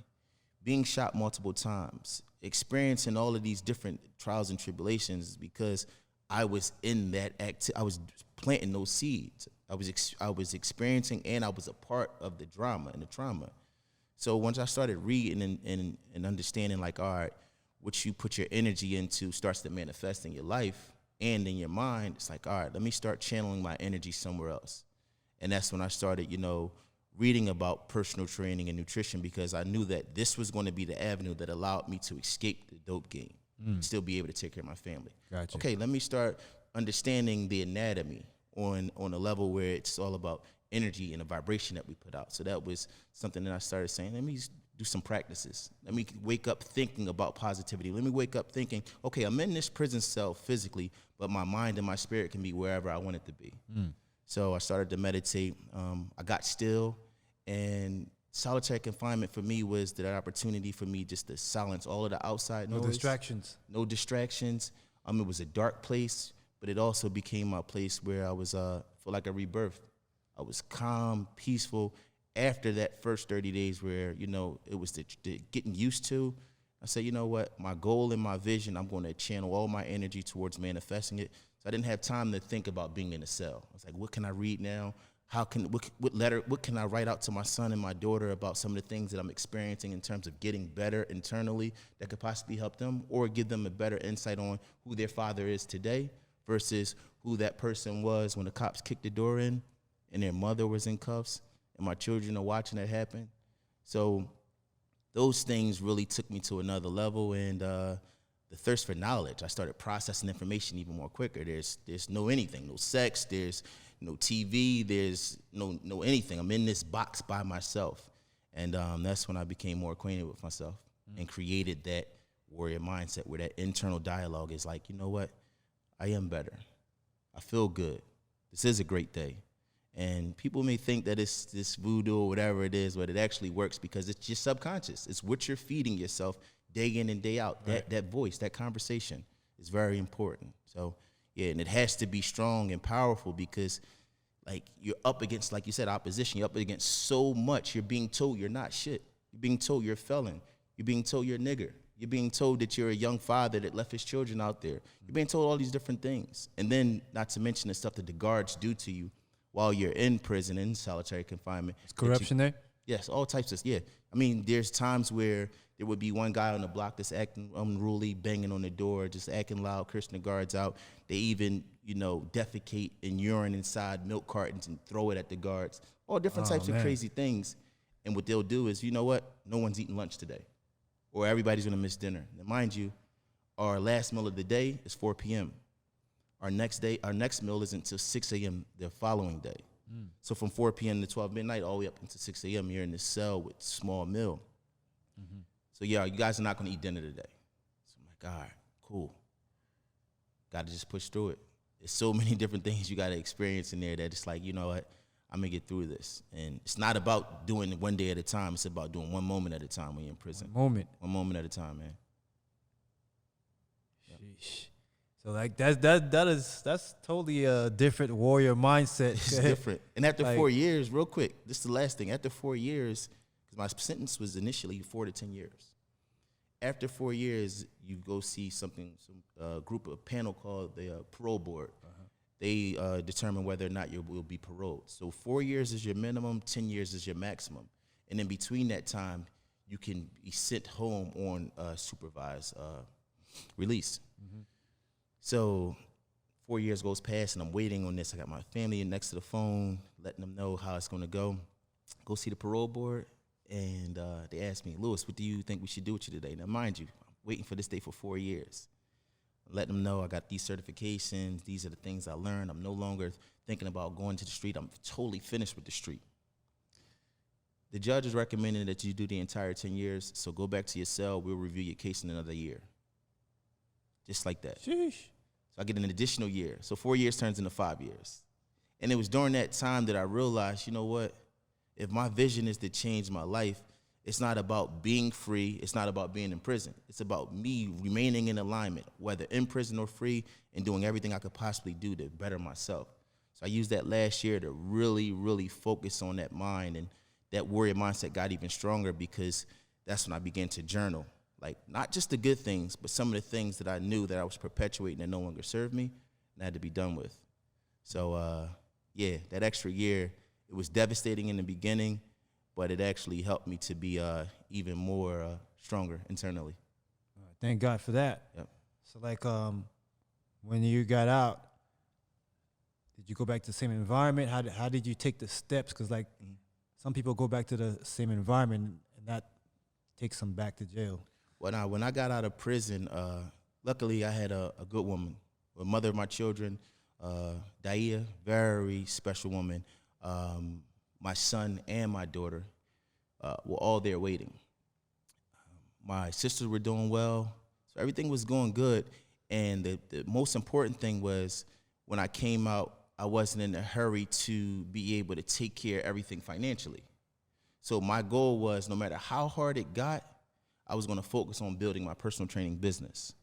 being shot multiple times, experiencing all of these different trials and tribulations because I was in that I was planting those seeds. I was experiencing and I was a part of the drama and the trauma. So once I started reading and understanding like, all right, what you put your energy into starts to manifest in your life and in your mind, it's like, all right, let me start channeling my energy somewhere else. And that's when I started, reading about personal training and nutrition because I knew that this was going to be the avenue that allowed me to escape the dope game. still be able to take care of my family. Gotcha. Okay, let me start understanding the anatomy on a level where it's all about energy and the vibration that we put out. So that was something that I started saying, let me do some practices. Let me wake up thinking about positivity. Let me wake up thinking, okay, I'm in this prison cell physically, but my mind and my spirit can be wherever I want it to be. So I started to meditate. I got still, and solitary confinement for me was that opportunity for me just to silence all of the outside noise. No distractions. No distractions. It was a dark place, but it also became my place where I was feel like a rebirth. I was calm, peaceful. After that first 30 days where, it was the getting used to, I said, you know what, my goal and my vision, I'm going to channel all my energy towards manifesting it. So I didn't have time to think about being in a cell. I was like, what can I read now? What can I write out to my son and my daughter about some of the things that I'm experiencing in terms of getting better internally that could possibly help them, or give them a better insight on who their father is today versus who that person was when the cops kicked the door in and their mother was in cuffs and my children are watching that happen. So those things really took me to another level, and the thirst for knowledge. I started processing information even more quicker. There's no anything, no sex, there's no TV, there's no anything. I'm in this box by myself. And that's when I became more acquainted with myself and created that warrior mindset where that internal dialogue is like, you know what? I am better. I feel good. This is a great day. And people may think that it's this voodoo or whatever it is, but it actually works because it's your subconscious. It's what you're feeding yourself day in and day out. Right. That voice, that conversation is very important. So, yeah, and it has to be strong and powerful because, like, you're up against, like you said, opposition. You're up against so much. You're being told you're not shit. You're being told you're a felon. You're being told you're a nigger. You're being told that you're a young father that left his children out there. You're being told all these different things. And then, not to mention the stuff that the guards do to you while you're in prison, in solitary confinement. Is corruption there? Yes, all types of, yeah. I mean, there's times where there would be one guy on the block that's acting unruly, banging on the door, just acting loud, cursing the guards out. They even, defecate and urine inside milk cartons and throw it at the guards. All different types of crazy things. And what they'll do is, you know what? No one's eating lunch today. Or everybody's going to miss dinner. Now, mind you, our last meal of the day is 4 p.m. Our next meal isn't until 6 a.m. the following day. So from 4 p.m. to 12 midnight, all the way up until 6 a.m., you're in this cell with small meal. So, yeah, you guys are not going to eat dinner today. So I'm like, all right, cool. Got to just push through it. There's so many different things you got to experience in there that it's like, you know what, I'm going to get through this. And it's not about doing it one day at a time. It's about doing one moment at a time when you're in prison. One moment at a time, man. Sheesh. So like that's totally a different warrior mindset. It's different. And after 4 years, real quick, this is the last thing. After 4 years, because my sentence was initially 4 to 10 years. After 4 years, you go see some panel called the parole board. They determine whether or not you will be paroled. So 4 years is your minimum, 10 years is your maximum. And in between that time, you can be sent home on supervised release. So 4 years goes past, and I'm waiting on this. I got my family next to the phone, letting them know how it's going to go. Go see the parole board, and they asked me, Lewis, what do you think we should do with you today? Now, mind you, I'm waiting for this day for 4 years. Let them know I got these certifications. These are the things I learned. I'm no longer thinking about going to the street. I'm totally finished with the street. The judge is recommending that you do the entire 10 years, so go back to your cell. We'll review your case in another year. Just like that. Sheesh. So I get an additional year. So 4 years turns into 5 years. And it was during that time that I realized, you know what? If my vision is to change my life, it's not about being free. It's not about being in prison. It's about me remaining in alignment, whether in prison or free, and doing everything I could possibly do to better myself. So I used that last year to really, really focus on that mind, and that warrior mindset got even stronger because that's when I began to journal. Like, not just the good things, but some of the things that I knew that I was perpetuating that no longer served me and had to be done with. So, yeah, that extra year, it was devastating in the beginning, but it actually helped me to be even more stronger internally. Thank God for that. Yep. So, like, when you got out, did you go back to the same environment? How did you take the steps? Because, like, some people go back to the same environment, and that takes them back to jail. When I got out of prison, luckily, I had a good woman, a mother of my children, Daia, very special woman. My son and my daughter were all there waiting. My sisters were doing well, so everything was going good. And the most important thing was when I came out, I wasn't in a hurry to be able to take care of everything financially. So my goal was no matter how hard it got, I was going to focus on building my personal training business.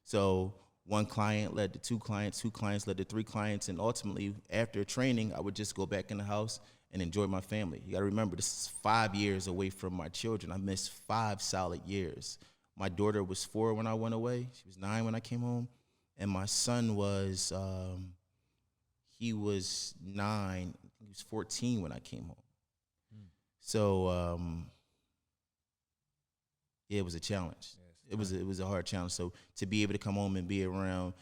So one client led to two clients led to three clients, and ultimately after training, I would just go back in the house and enjoy my family. You got to remember, this is 5 years away from my children. I missed 5 solid years. My daughter was 4 when I went away. She was 9 when I came home. And my son was, he was 9. He was 14 when I came home. So, yeah, it was a challenge. Yes, it was a hard challenge. So to be able to come home and be around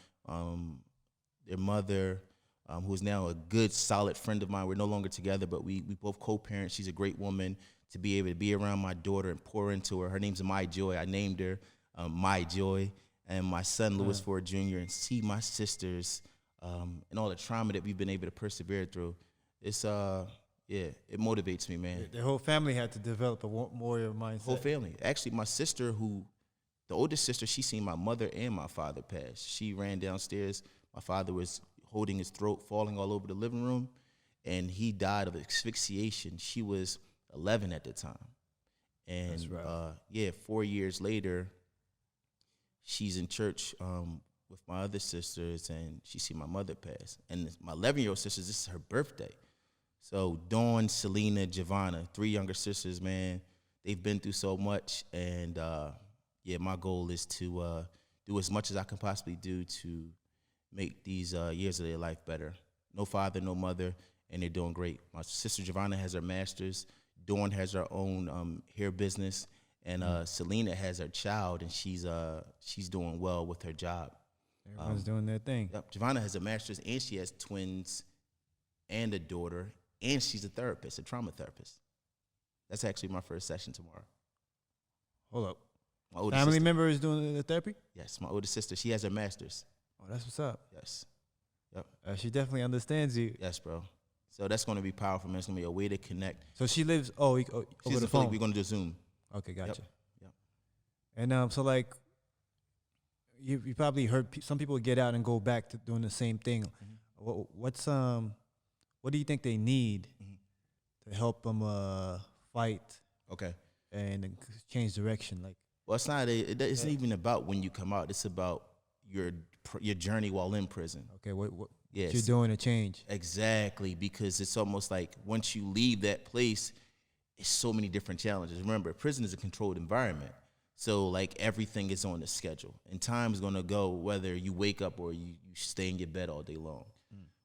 their mother, who is now a good, solid friend of mine. We're no longer together, but we both co-parent. She's a great woman. To be able to be around my daughter and pour into her. Her name's My Joy. I named her My Joy. And my son, Louis Ford Jr., and see my sisters and all the trauma that we've been able to persevere through. It's, it motivates me, man. The whole family had to develop a warrior mindset. Whole family. Actually, my sister, the oldest sister, she seen my mother and my father pass. She ran downstairs. My father was holding his throat, falling all over the living room, and he died of asphyxiation. She was 11 at the time. And, that's right. 4 years later, she's in church with my other sisters, and she seen my mother pass. And my 11-year-old sister, this is her birthday. So Dawn, Selena, Giovanna, 3 younger sisters, man, they've been through so much. And, my goal is to do as much as I can possibly do to make these years of their life better. No father, no mother, and they're doing great. My sister Giovanna has her master's. Dawn has her own hair business. And Selena has her child, and she's doing well with her job. Everyone's doing their thing. Yep. Giovanna has a master's, and she has twins and a daughter, and she's a therapist, a trauma therapist. That's actually my first session tomorrow. Hold up. My oldest Family sister. member is doing the therapy? Yes, my oldest sister. She has her master's. Oh, that's what's up. Yes. Yep. She definitely understands you. Yes, bro. So that's going to be powerful, man. It's going to be a way to connect. So she lives, over the phone? We're going to do Zoom. Okay, gotcha. Yep. And so like, you probably heard some people get out and go back to doing the same thing. Mm-hmm. What do you think they need to help them fight? Okay. And change direction? Like, well, it's not. It isn't even about when you come out. It's about your journey while in prison. Okay, what you're doing to change? Exactly, because it's almost like once you leave that place, it's so many different challenges. Remember, prison is a controlled environment. So, like, everything is on the schedule. And time is going to go whether you wake up or you stay in your bed all day long.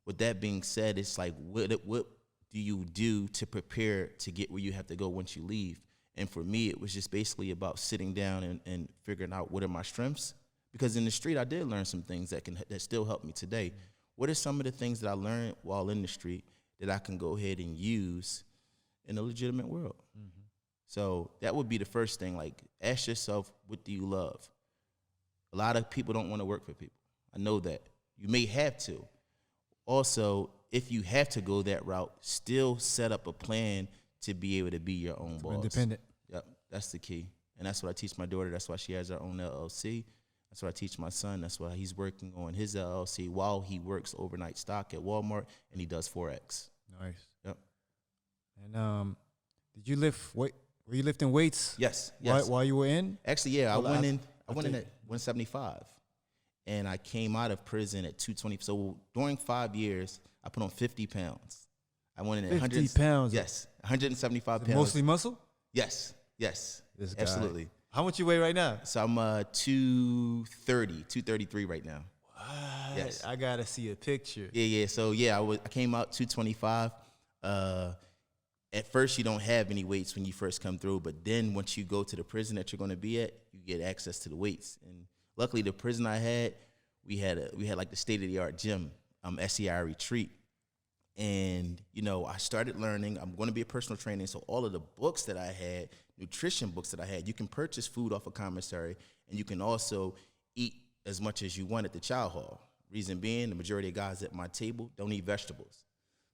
With that being said, it's like, what do you do to prepare to get where you have to go once you leave? And for me, it was just basically about sitting down and figuring out what are my strengths. Because in the street, I did learn some things that still help me today. What are some of the things that I learned while in the street that I can go ahead and use in a legitimate world? Mm-hmm. So that would be the first thing. Like, ask yourself, what do you love? A lot of people don't want to work for people. I know that. You may have to. Also, if you have to go that route, still set up a plan to be able to be your own boss. Independent. Yep, that's the key. And that's what I teach my daughter. That's why she has her own LLC. That's what I teach my son. That's why he's working on his LLC while he works overnight stock at Walmart, and he does Forex. Nice. Yep. And did you lift weight? Were you lifting weights? Yes. While you were in? Actually, yeah. I went in at 175, and I came out of prison at 220. So during 5 years, I put on 50 pounds. I went in at 50 pounds? Yes, 175 pounds. Mostly muscle? Yes. This guy. Absolutely. How much you weigh right now? So I'm 233 right now. What? Yes. I gotta see a picture. Yeah. So yeah, I came out 225. At first, you don't have any weights when you first come through, but then once you go to the prison that you're going to be at, you get access to the weights. And luckily, the prison I had, we had like the state of the art gym, SEI retreat. And, I started learning. I'm going to be a personal trainer. So all of the books that I had, nutrition books that I had, you can purchase food off of commissary, and you can also eat as much as you want at the chow hall. Reason being, the majority of guys at my table don't eat vegetables.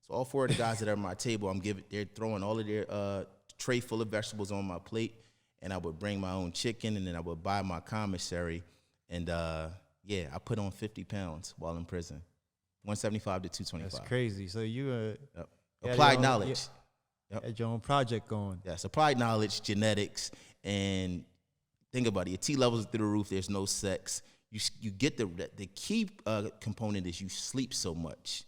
So all 4 of the guys that are at my table, they're throwing all of their tray full of vegetables on my plate, and I would bring my own chicken, and then I would buy my commissary, and I put on 50 pounds while in prison, 175 to 225. That's crazy. So you Yep. Applied knowledge. Yep. Had your own project going. Yes, applied knowledge, genetics, and think about it. Your T levels are through the roof. There's no sex. You get the key component is you sleep so much,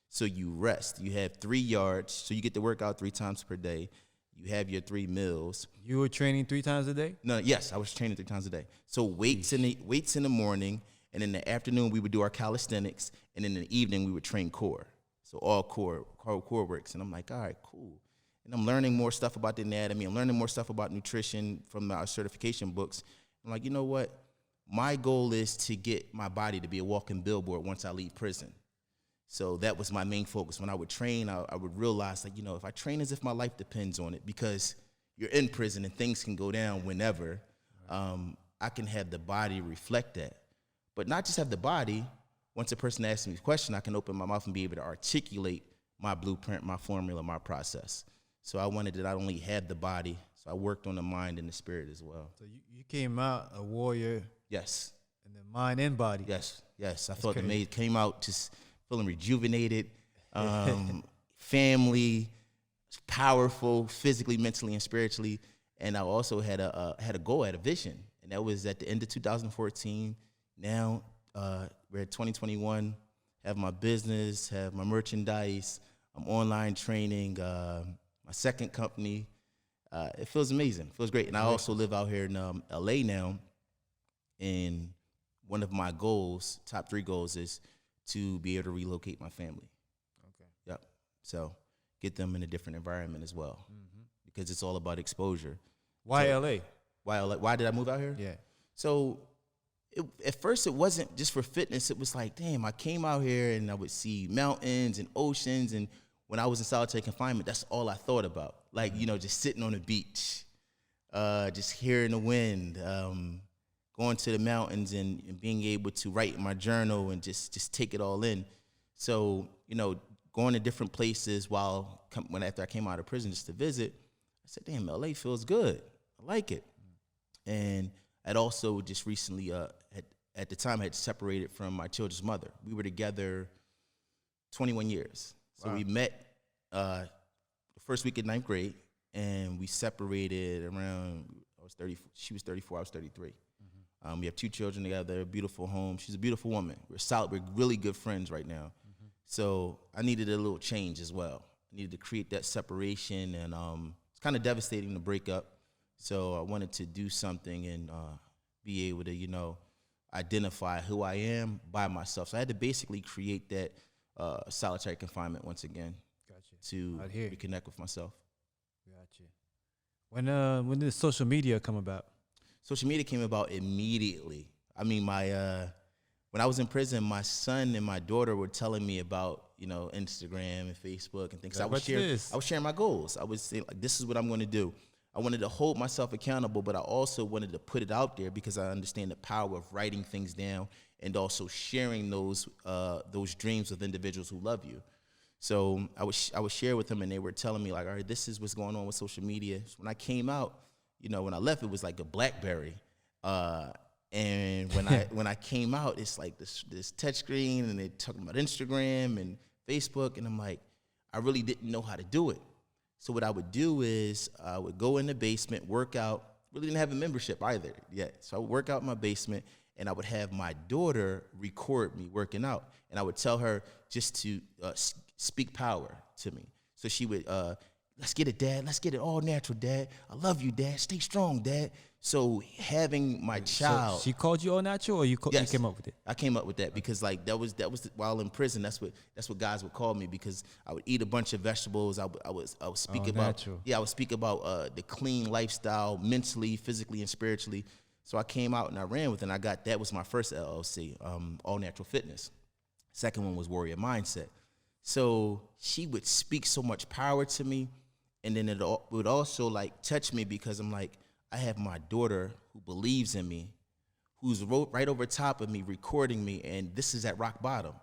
so you rest. You have 3 yards, so you get to work out 3 times per day. You have your 3 meals. You were training 3 times a day? No, yes, I was training 3 times a day. So weights in the morning, and in the afternoon we would do our calisthenics, and in the evening we would train core. So all core works, and I'm like, all right, cool. And I'm learning more stuff about the anatomy. I'm learning more stuff about nutrition from our certification books. I'm like, you know what? My goal is to get my body to be a walking billboard once I leave prison. So that was my main focus. When I would train, I would realize, like, if I train as if my life depends on it, because you're in prison and things can go down whenever, I can have the body reflect that. But not just have the body. Once a person asks me a question, I can open my mouth and be able to articulate my blueprint, my formula, my process. So I wanted to not only have the body, so I worked on the mind and the spirit as well. So you came out a warrior. Yes. In the mind and body. Yes. I felt amazing. Came out just feeling rejuvenated, family, powerful, physically, mentally, and spiritually. And I also had a goal, had a vision, and that was at the end of 2014. Now we're at 2021. Have my business, have my merchandise. I'm online training. My second company. It feels amazing. It feels great. And I also live out here in LA now. And one of my goals, top 3 goals, is to be able to relocate my family. Okay. Yep. So get them in a different environment as well, because it's all about exposure. Why LA? Why did I move out here? Yeah. So at first it wasn't just for fitness. It was like, damn, I came out here and I would see mountains and oceans, and when I was in solitary confinement, that's all I thought about. Like, just sitting on the beach, just hearing the wind, going to the mountains and being able to write in my journal and just take it all in. So, going to different places after I came out of prison just to visit, I said, damn, LA feels good. I like it. And I'd also just recently, at the time, I had separated from my children's mother. We were together 21 years. So we met the first week of 9th grade, and we separated around, she was 34, I was 33. We have 2 children together, a beautiful home. She's a beautiful woman. We're really good friends right now. So I needed a little change as well. I needed to create that separation, and it's kind of devastating to break up. So I wanted to do something and be able to, identify who I am by myself. So I had to basically create that solitary confinement once again. Gotcha. To reconnect with myself. Gotcha. When did social media come about? Social media came about immediately. I mean, when I was in prison, my son and my daughter were telling me about, Instagram and Facebook and things. I was sharing my goals. I was saying, like, this is what I'm going to do. I wanted to hold myself accountable, but I also wanted to put it out there because I understand the power of writing things down and also sharing those dreams with individuals who love you. So I would share with them, and they were telling me, like, all right, this is what's going on with social media. So when I came out, when I left, it was like a BlackBerry. And when I came out, it's like this touch screen, and they're talking about Instagram and Facebook, and I'm like, I really didn't know how to do it. So what I would do is I would go in the basement, work out. Really didn't have a membership either yet. So I would work out in my basement, and I would have my daughter record me working out. And I would tell her just to speak power to me. So she would, let's get it, Dad. Let's get it all natural, Dad. I love you, Dad. Stay strong, Dad. So having my child. So she called you all natural, or you came up with it? I came up with that because, like, that was while in prison. That's what guys would call me, because I would eat a bunch of vegetables. I would speak about natural. I would speak about the clean lifestyle, mentally, physically, and spiritually. So I came out and I ran with it. And that was my first LLC, All Natural Fitness. Second one was Warrior Mindset. So she would speak so much power to me, and then it would also, like, touch me, because I'm like, I have my daughter who believes in me, who's right over top of me recording me, and this is at rock bottom.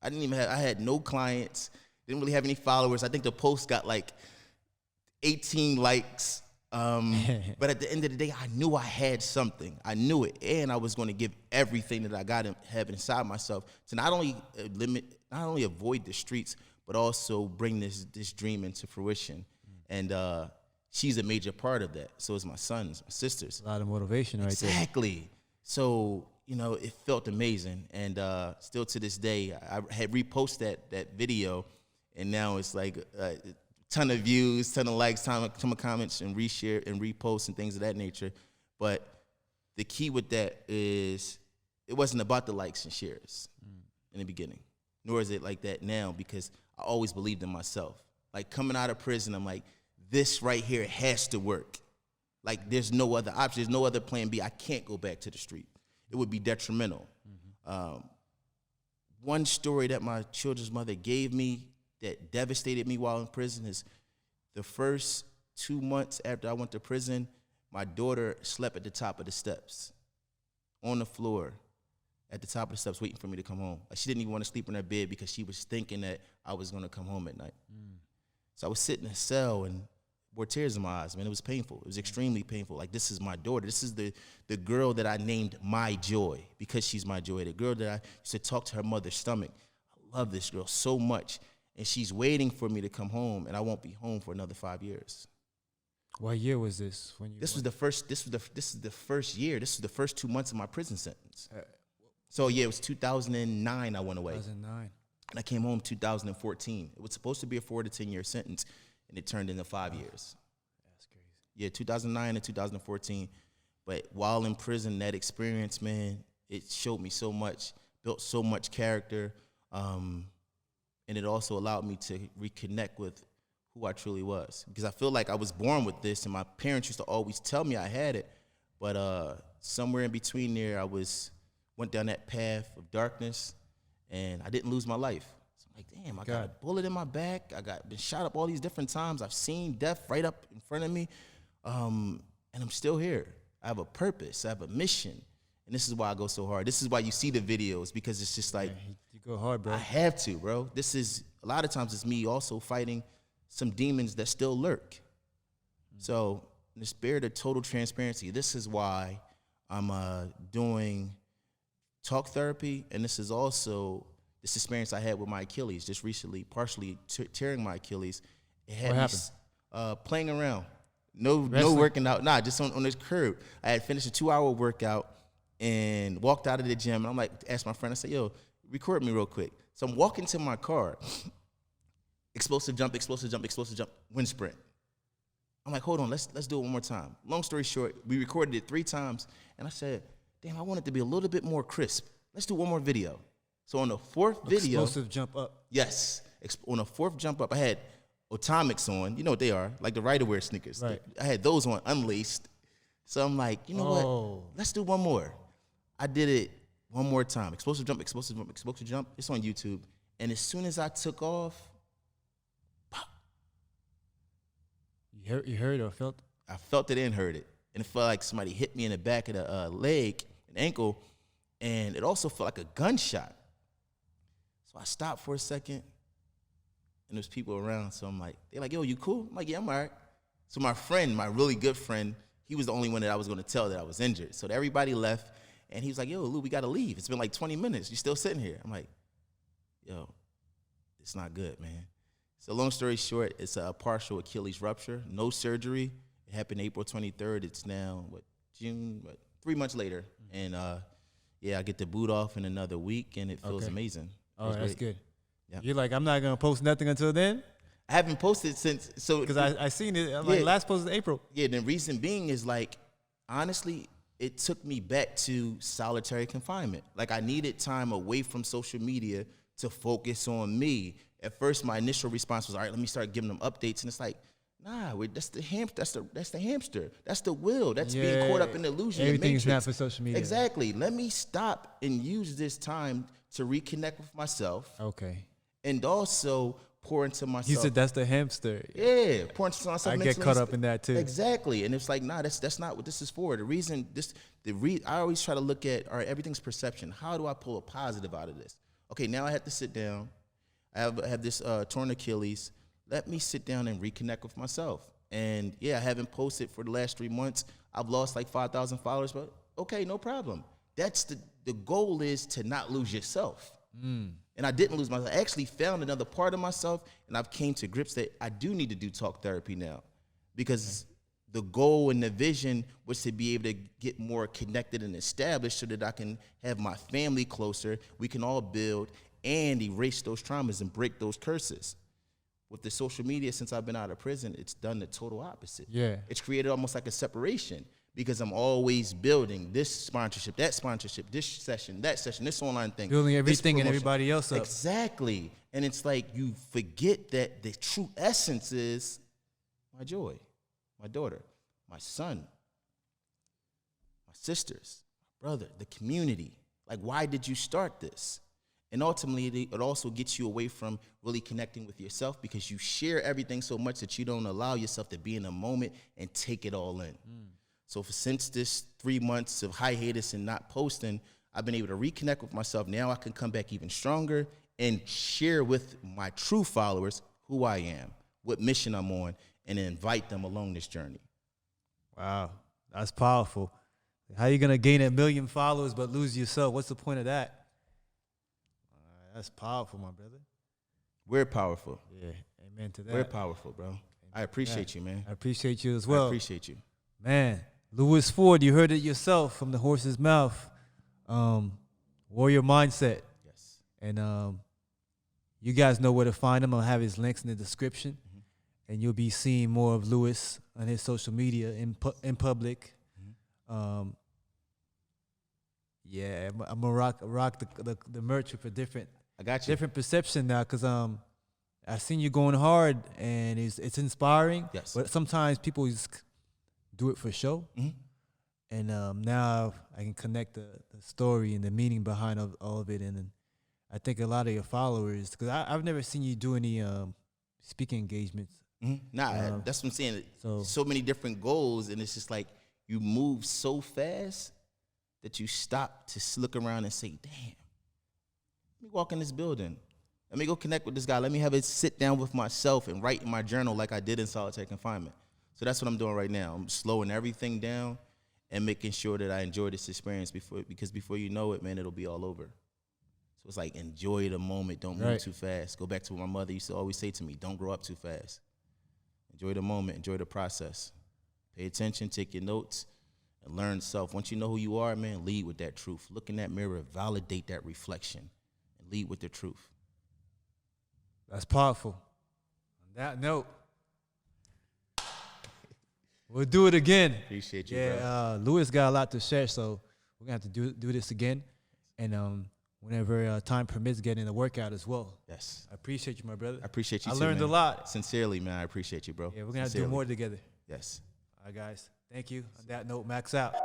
I had no clients, didn't really have any followers. I think the post got like 18 likes. But at the end of the day, I knew I had something. I knew it, and I was going to give everything that I have inside myself to not only avoid the streets, but also bring this dream into fruition. And she's a major part of that. So is my sons, my sisters. A lot of motivation right there. Exactly. So, it felt amazing. And still to this day, I had reposted that video, and now it's like a ton of views, ton of likes, ton of comments, and reshare and reposts and things of that nature. But the key with that is it wasn't about the likes and shares in the beginning, nor is it like that now, because I always believed in myself. Like coming out of prison, I'm like, this right here has to work. Like there's no other option. There's no other plan B. I can't go back to the street. It would be detrimental. One story that my children's mother gave me that devastated me while in prison is the first 2 months after I went to prison, my daughter slept at the top of the steps, on the floor, at the top of the steps, waiting for me to come home. Like she didn't even want to sleep in her bed because she was thinking that I was going to come home at night. So I was sitting in a cell and brought tears in my eyes, man. It was painful. It was extremely painful. Like, this is my daughter. This is the girl that I named My Joy because she's my joy. The girl that I used to talk to her mother's stomach. I love this girl so much. And she's waiting for me to come home, and I won't be home for another 5 years. What year was this? This is the first year. This is the first 2 months of my prison sentence. So yeah, it was 2009 I went away. 2009. And I came home 2014. It was supposed to be a 4 to 10 year sentence, and it turned into 5 years. That's crazy. Yeah, 2009 and 2014. But while in prison, that experience, man, it showed me so much, built so much character, and it also allowed me to reconnect with who I truly was. Because I feel like I was born with this, and my parents used to always tell me I had it. But somewhere in between there, I went down that path of darkness, and I didn't lose my life. So I'm like, damn, I got a bullet in my back. Been shot up all these different times. I've seen death right up in front of me, and I'm still here. I have a purpose. I have a mission, and this is why I go so hard. This is why you see the videos, because it's just like, you go hard, bro. I have to, bro. This is, a lot of times it's me also fighting some demons that still lurk. So in the spirit of total transparency, this is why I'm doing talk therapy, and this is also this experience I had with my Achilles just recently, partially tearing my Achilles. It had what me playing around, no working out, just on this curb. I had finished a 2-hour workout and walked out of the gym, and I'm like, asked my friend, I said, yo, record me real quick. So I'm walking to my car, explosive jump, wind sprint. I'm like, hold on, let's do it one more time. Long story short, we recorded it 3 times, and I said, damn, I want it to be a little bit more crisp. Let's do one more video. So on the 4th video. Explosive jump up. Yes. On the 4th jump up, I had Atomics on. You know what they are, like the Rider-Wear sneakers. Right. I had those on, unlaced. So I'm like, you know what? Let's do one more. I did it one more time. Explosive jump. It's on YouTube. And as soon as I took off, pop. You heard or felt? I felt it and heard it. And it felt like somebody hit me in the back of the leg, an ankle, and it also felt like a gunshot. So I stopped for a second, and there's people around, so I'm like, they're like, yo, you cool? I'm like, yeah, I'm all right. So my friend, my really good friend, he was the only one that I was going to tell that I was injured. So everybody left, and he was like, yo, Lou, we got to leave. It's been like 20 minutes. You're still sitting here. I'm like, yo, it's not good, man. So long story short, it's a partial Achilles rupture, no surgery. It happened April 23rd. It's now, June, 3 months later. And, I get the boot off in another week, and it feels amazing. Oh, that's good. Yeah. You're like, I'm not going to post nothing until then? I haven't posted since. Because I seen it. I'm like, last post is April. Yeah, the reason being is, like, honestly, it took me back to solitary confinement. Like, I needed time away from social media to focus on me. At first, my initial response was, all right, let me start giving them updates. And it's like, nah, that's the hamster. That's the will. That's being caught up in the illusion. Everything's not for social media. Exactly. Let me stop and use this time to reconnect with myself. Okay. And also pour into myself. You said that's the hamster. Yeah, pour into myself. I get caught up in that too. Exactly, and it's like, nah, that's not what this is for. I always try to look at, all right, everything's perception. How do I pull a positive out of this? Okay, now I have to sit down. I have this torn Achilles. Let me sit down and reconnect with myself. And yeah, I haven't posted for the last 3 months. I've lost like 5,000 followers, but okay, no problem. That's the goal is to not lose yourself. And I didn't lose myself. I actually found another part of myself, and I've came to grips that I do need to do talk therapy now, because the goal and the vision was to be able to get more connected and established so that I can have my family closer. We can all build and erase those traumas and break those curses. With the social media, since I've been out of prison, it's done the total opposite. Yeah. It's created almost like a separation, because I'm always building this sponsorship, this session, that session, this online thing. Building everything and everybody else up. Exactly. And it's like you forget that the true essence is my joy, my daughter, my son, my sisters, my brother, the community. Like, why did you start this? And ultimately, it also gets you away from really connecting with yourself, because you share everything so much that you don't allow yourself to be in a moment and take it all in. So since this 3 months of hiatus and not posting, I've been able to reconnect with myself. Now I can come back even stronger and share with my true followers who I am, what mission I'm on, and invite them along this journey. Wow, that's powerful. How you gonna gain 1 million followers but lose yourself? What's the point of that? That's powerful, my brother. We're powerful. Yeah, amen to that. We're powerful, bro. I appreciate you, man. I appreciate you as well. I appreciate you. Man, Lewis Ford, you heard it yourself from the horse's mouth. Warrior Mindset. Yes. And you guys know where to find him. I'll have his links in the description. And you'll be seeing more of Lewis on his social media in public. Yeah, I'm gonna rock the merch with a different perception now, because I seen you going hard, and it's inspiring. Yes. But sometimes people just do it for show. And now I can connect the story and the meaning behind all of it. And I think a lot of your followers, because I've never seen you do any speaking engagements. Nah, that's what I'm saying. So many different goals, and it's just like you move so fast that you stop to look around and say, damn, let me walk in this building. Let me go connect with this guy. Let me have a sit down with myself and write in my journal like I did in solitary confinement. So that's what I'm doing right now. I'm slowing everything down and making sure that I enjoy this experience because before you know it, man, it'll be all over. So it's like, enjoy the moment. Don't move too fast. Go back to what my mother used to always say to me, don't grow up too fast. Enjoy the moment. Enjoy the process. Pay attention. Take your notes. And learn self. Once you know who you are, man, lead with that truth. Look in that mirror, validate that reflection, and lead with the truth. That's powerful. On that note, we'll do it again. Appreciate you, bro. Yeah, Lewis got a lot to share, so we're going to have to do this again. And whenever time permits, get in a workout as well. Yes. I appreciate you, my brother. I appreciate you, I too, learned man. a lot. Sincerely, man, I appreciate you, bro. Yeah, we're going to have to do more together. Yes. All right, guys. Thank you. On that note, Max out.